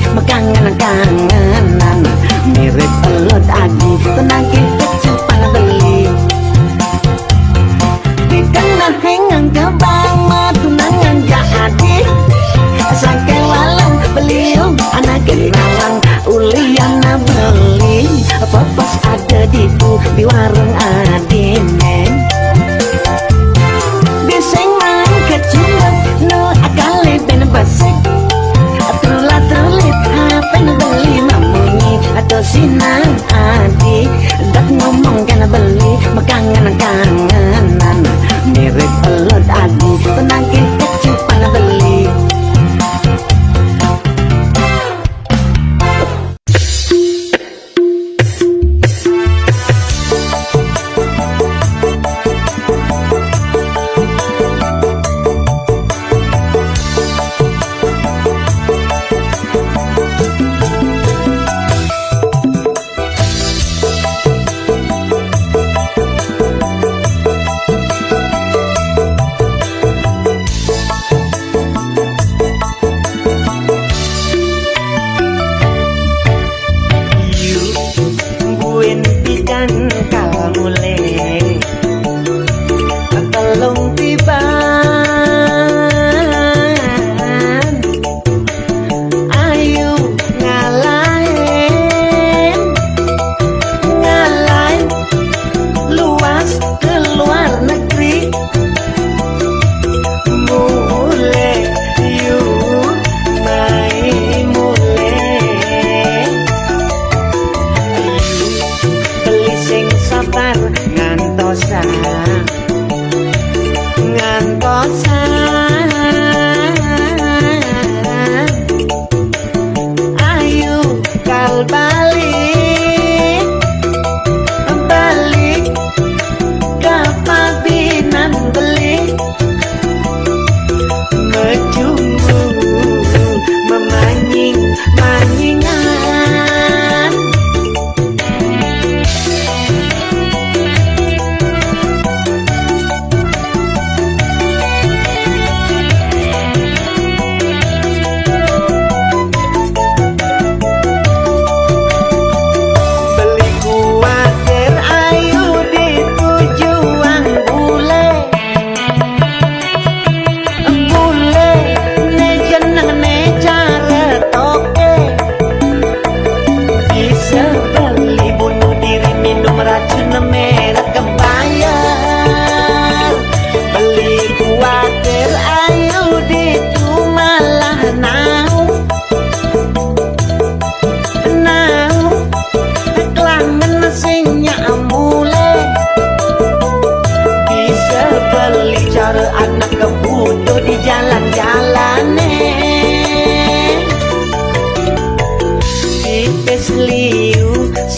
di warung adine bising mang kecumbat no akali ben basik trulat trulit apen beli mamunyi atau sinang adi dak ngomong kan beli makangan-kanganan mirip elot adi tenangin kecupan beli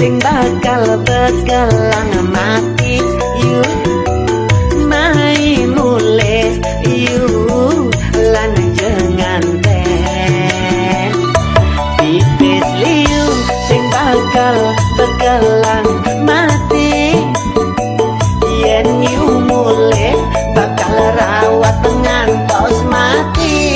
sing bakal bekelang mati yu mai mule yu lan jangan ten pipis liu sing bakal bekelang mati yen yu mule bakal rawat ngantos mati.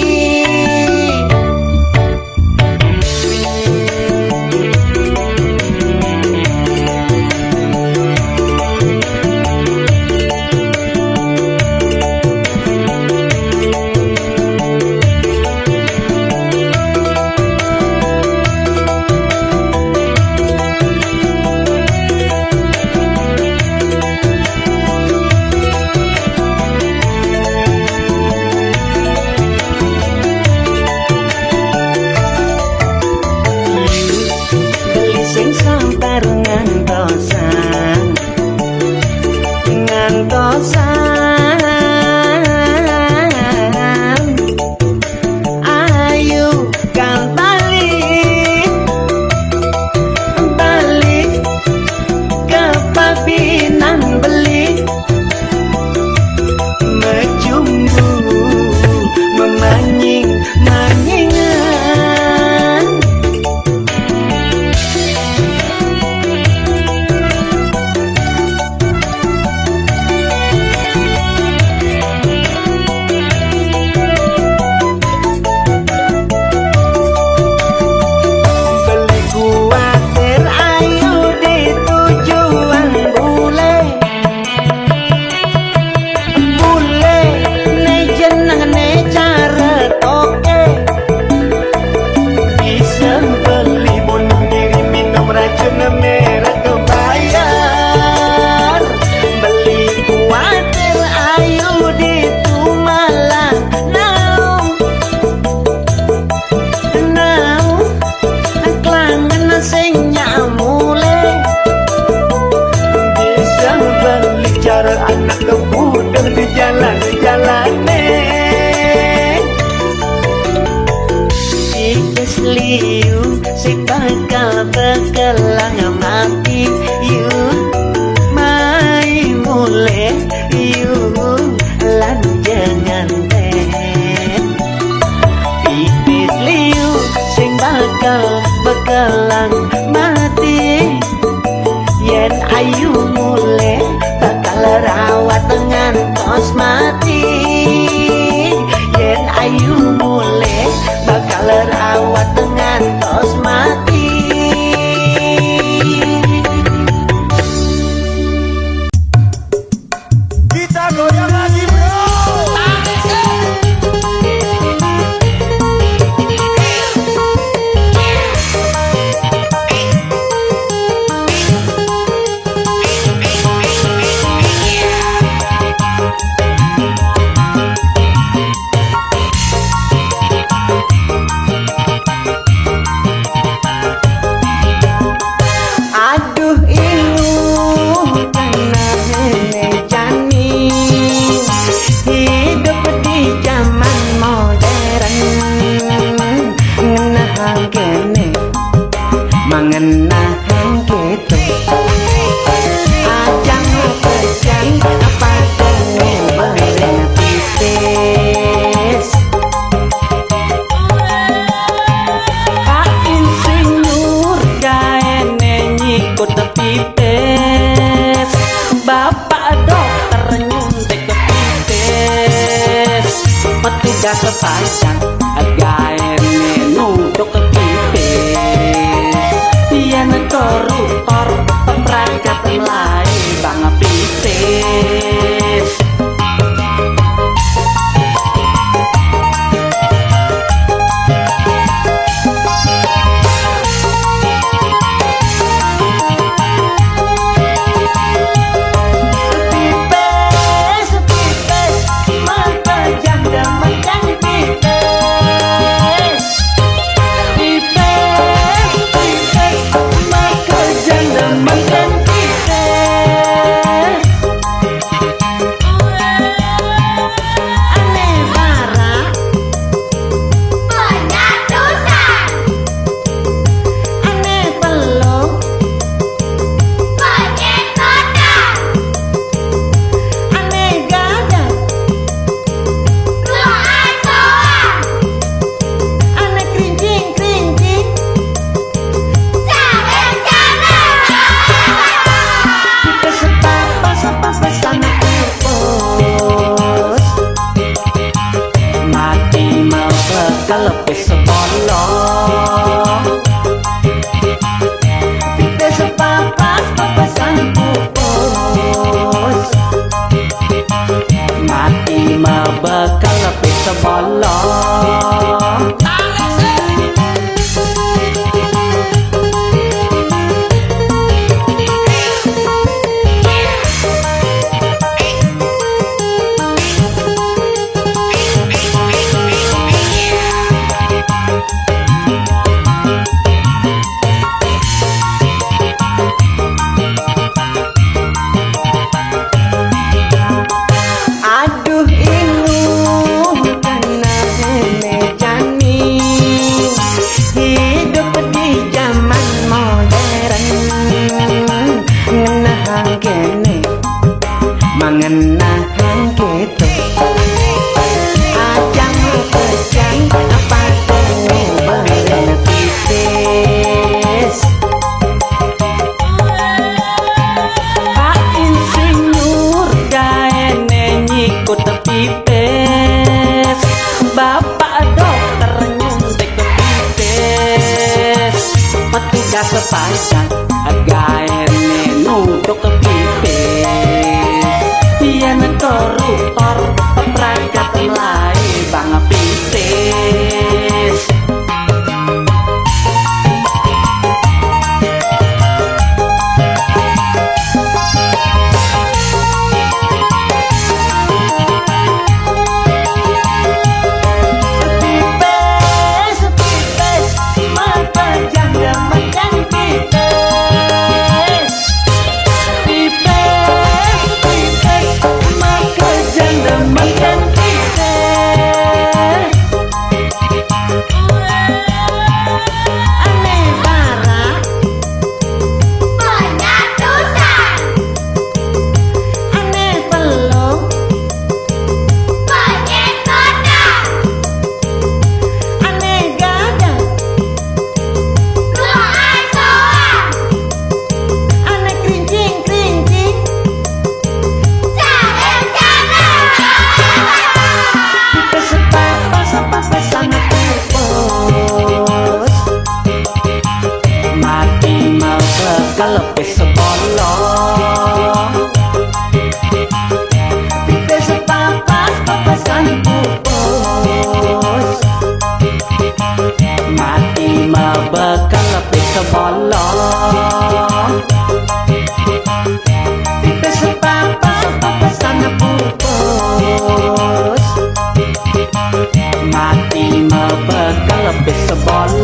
liu si bakal bekelang mati yu mai mulai yu lan jangan teh pipis liu sing bakal bekelang mati yen ayu mulai bakal rawat dengan kos mati yen ayu mulai bakal rawat dengan kos mati. Kita goyang lagi bro. Aduh ilu kena nenek jani hidup di zaman modern ngenahan kene mengenahan gitu ajang pejan apa kene bareng pipis Pak Insinyur gaene nyikut pipis Bapak dokter nyuntik pipis petugas pajak gaene nunduk pipis yen koruptor perangkat mulai bang pipis pipis pipis mata janda makan pipis pipis pipis mata janda makan pipis aneh bara Banyak dosa. aneh peluk Banyak noda. aneh gadah Doa soal. aneh kerincing kerincing Jangan pipis sepapas tanah pupus mati mau bekal lepis sebolong pipis sepapas tanah pupus mati mau bekal lepis sebolong aduh ilu kena nenek jani hidup di zaman modern ngenahan kene mengenahan gitu ajang pejan apa kene bareng pipis Pak Insinyur gaene nyikut pipis Bapak dokter nyuntik pipis petugas pajak gaene nunduk pipis yen koruptor perangkat mulai bang pipis pipis pipis mata janda makan pipis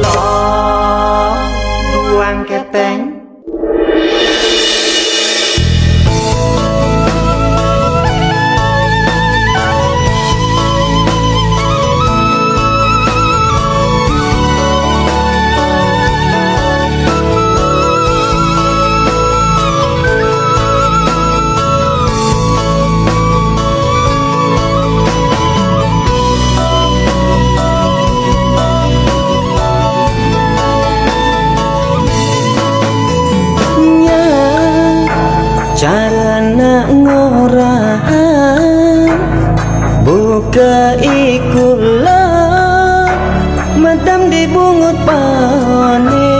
kula buang keteng. Carana ngoraan buka ikula madam dibungut pane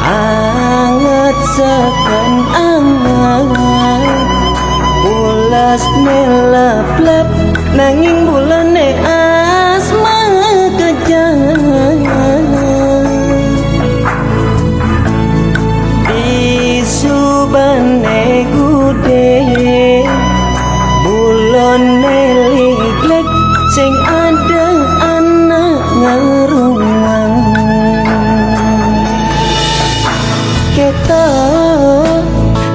anget sekan anget ulas nelaplep nanging bulane asma kejang subane gude bulane liglek sing ada anak ngeruang kita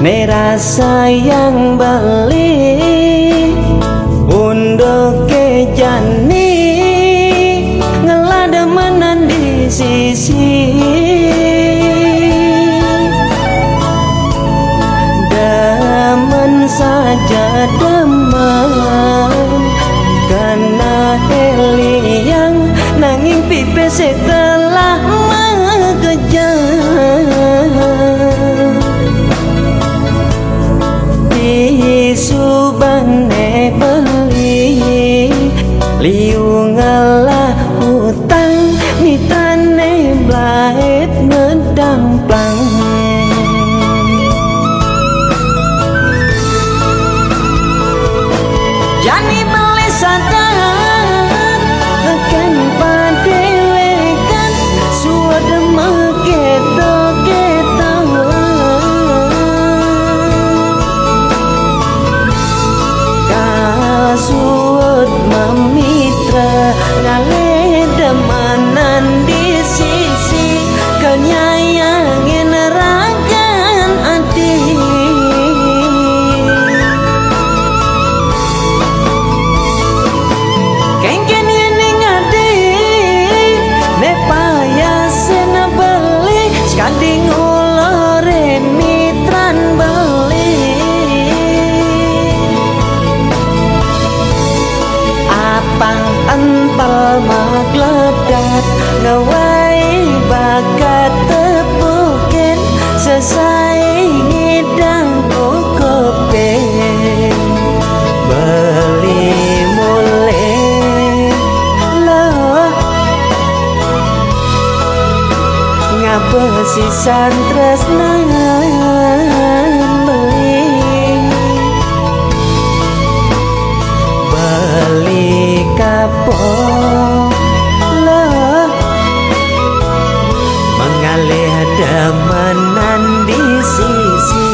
merasa yang beli untuk kejani ngelada menan di sisi saja damai karena Eliang nanging pipe setelah mengejar di subane beli liu ngalah hutang mitane blait ngedamplang Jani beli sadar akan padewekan suada maketo-keto kasuut memitra ngale demanan di sisi kenyayangin rakan hati Kading ulore mitran beli apang ental magledat ngawai bakat tepukin sesai ngidang kokopen beli mulai loh besisan tresnan beli kapok loh mengalih damanan di sisi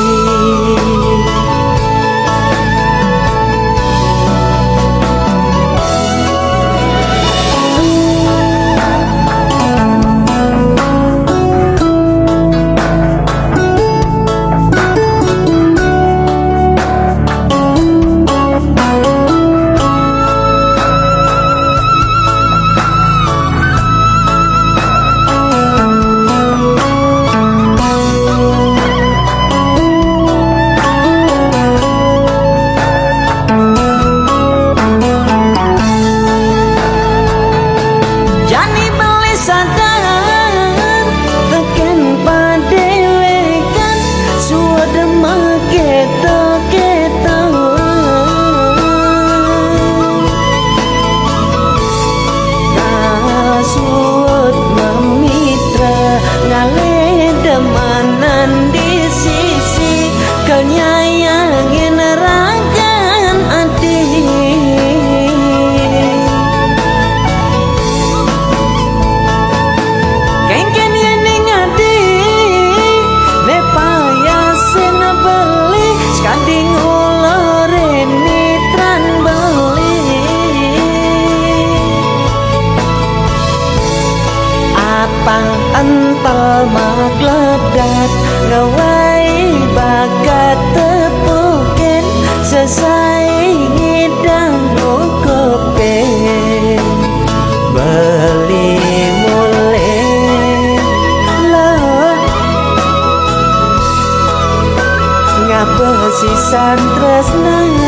pang antal magledat ngawai bakat tepukin sesai ngidang kopen beli mulai lah ngapa sisan tresnan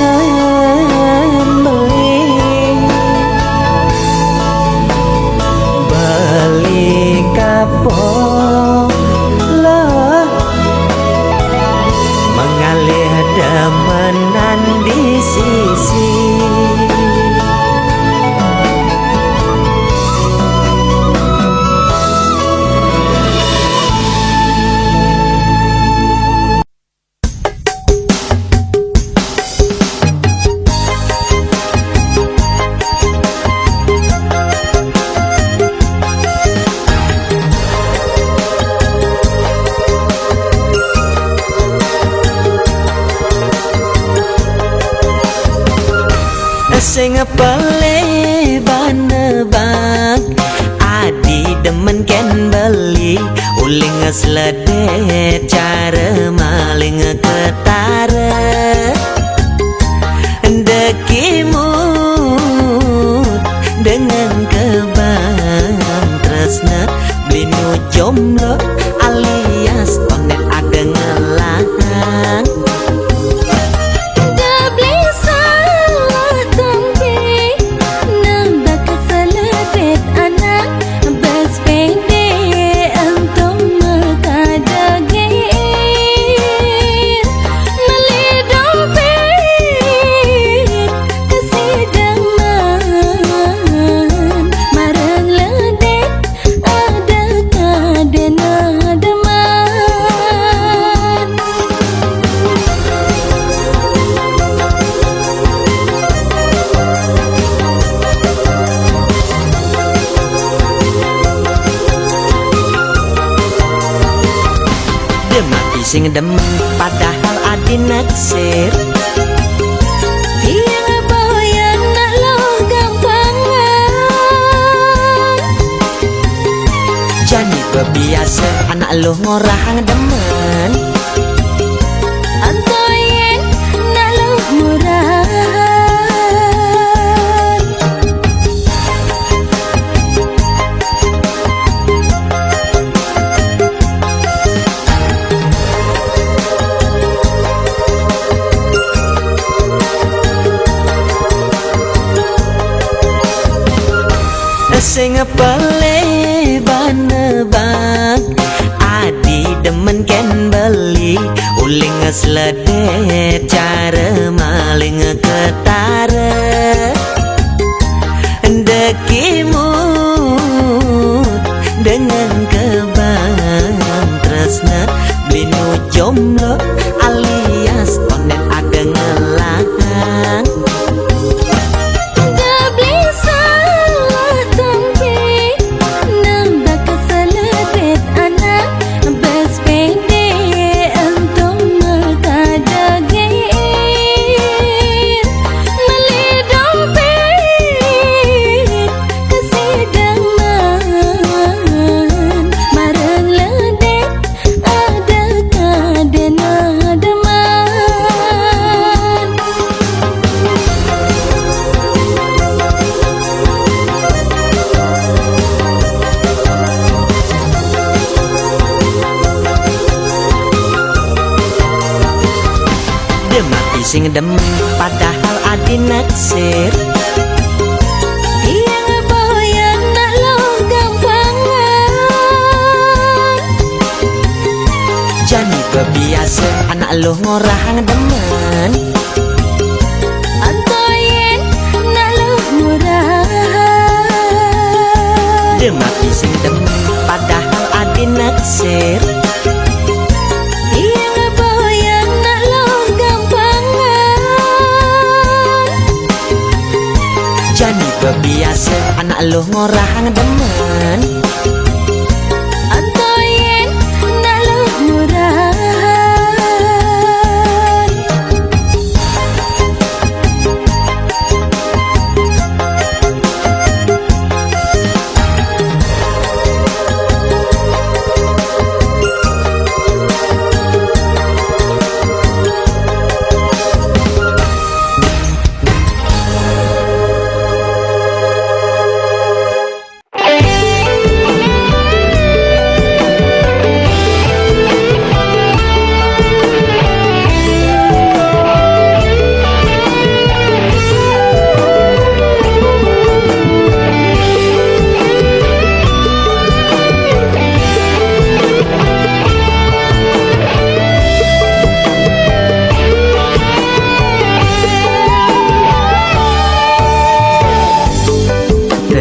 beli kapok lah mengalir demenan di sisi sing pele banebak adi demen ken beli uling sledet cara maling ketara dekimut dengan kebang tresna blinu jomblo alias tonet ada ngelang sing demen padahal adi naksir dia ngeboyan nak lo gampangan jadi kebiasa anak lo ngorang demen antoyen nak lo murah sing pele banebak adi demen ken beli uling sledet cara maling ketara dekimut dengan kebang tresna blinu jomblo alias tonet ada ngelang sing demen padahal adi naksir dia ngeboyan nak lo gampangan jadi kebiasa anak lo ngorang demen antoyen nak lo murah demaki sing demen padahal adi naksir kebiasa anak lo ngorang demen antoyen nak lo murah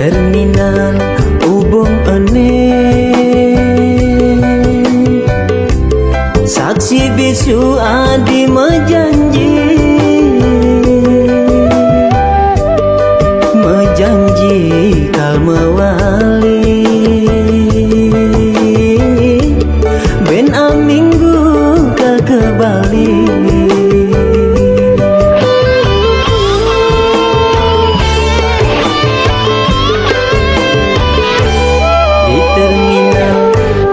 terminal ubung ane, saksi bisu adi mejanji, mejanji kal mewali ben aminggu kal ke Bali. Di terminal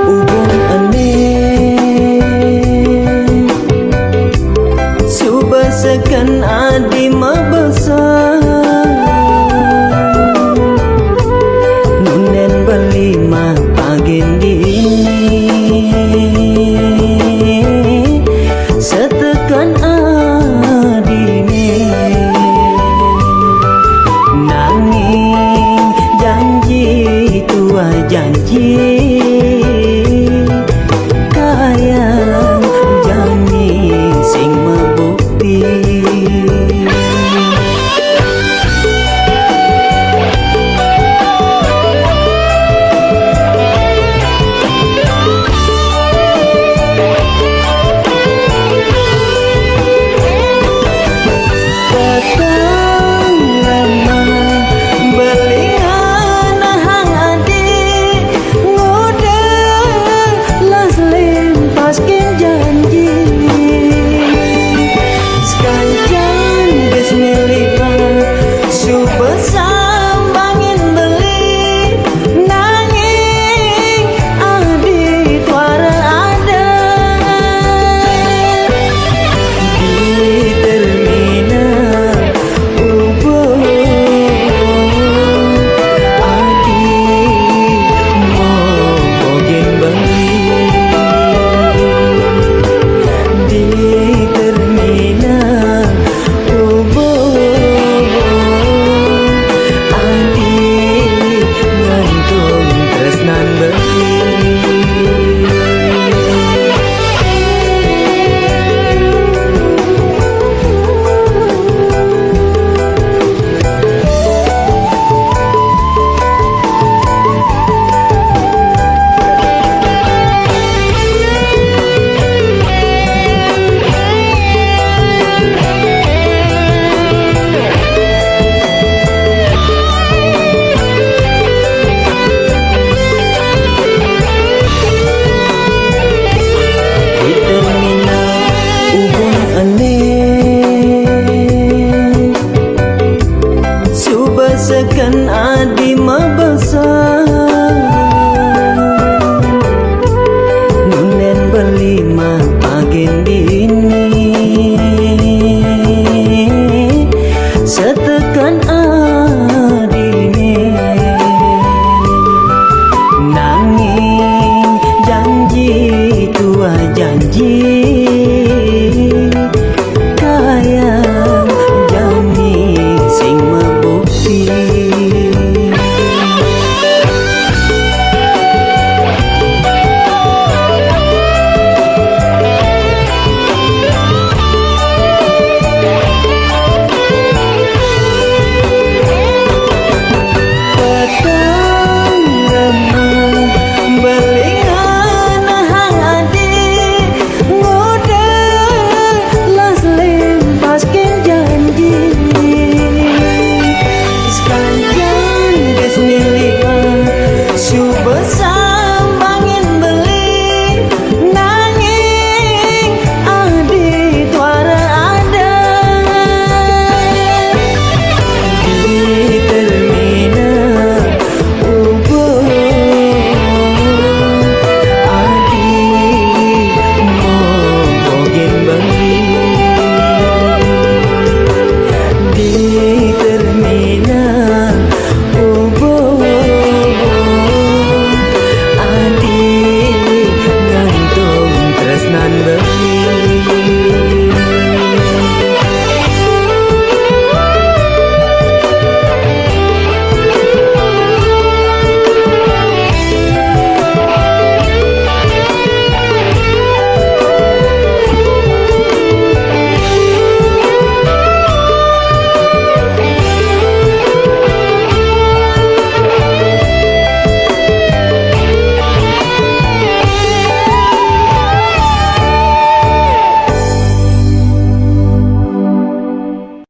ubung ane, subasakan adi mabasa, nunen beli mah pagen dini, setekan adine nanging janji tua janji, kayang janji sing mebukti. Datang lama belingan hang adi, ngode las limpas kin janji, sekancan geus milika subesam bangin beli, nanging adi tuara ada di terminal ubung adi mau bogen beli, di terminal ubung adi ngantung tresnan beli. Di terminal ubung ane, subasakan adi mabasa, nunen beli mah pagen di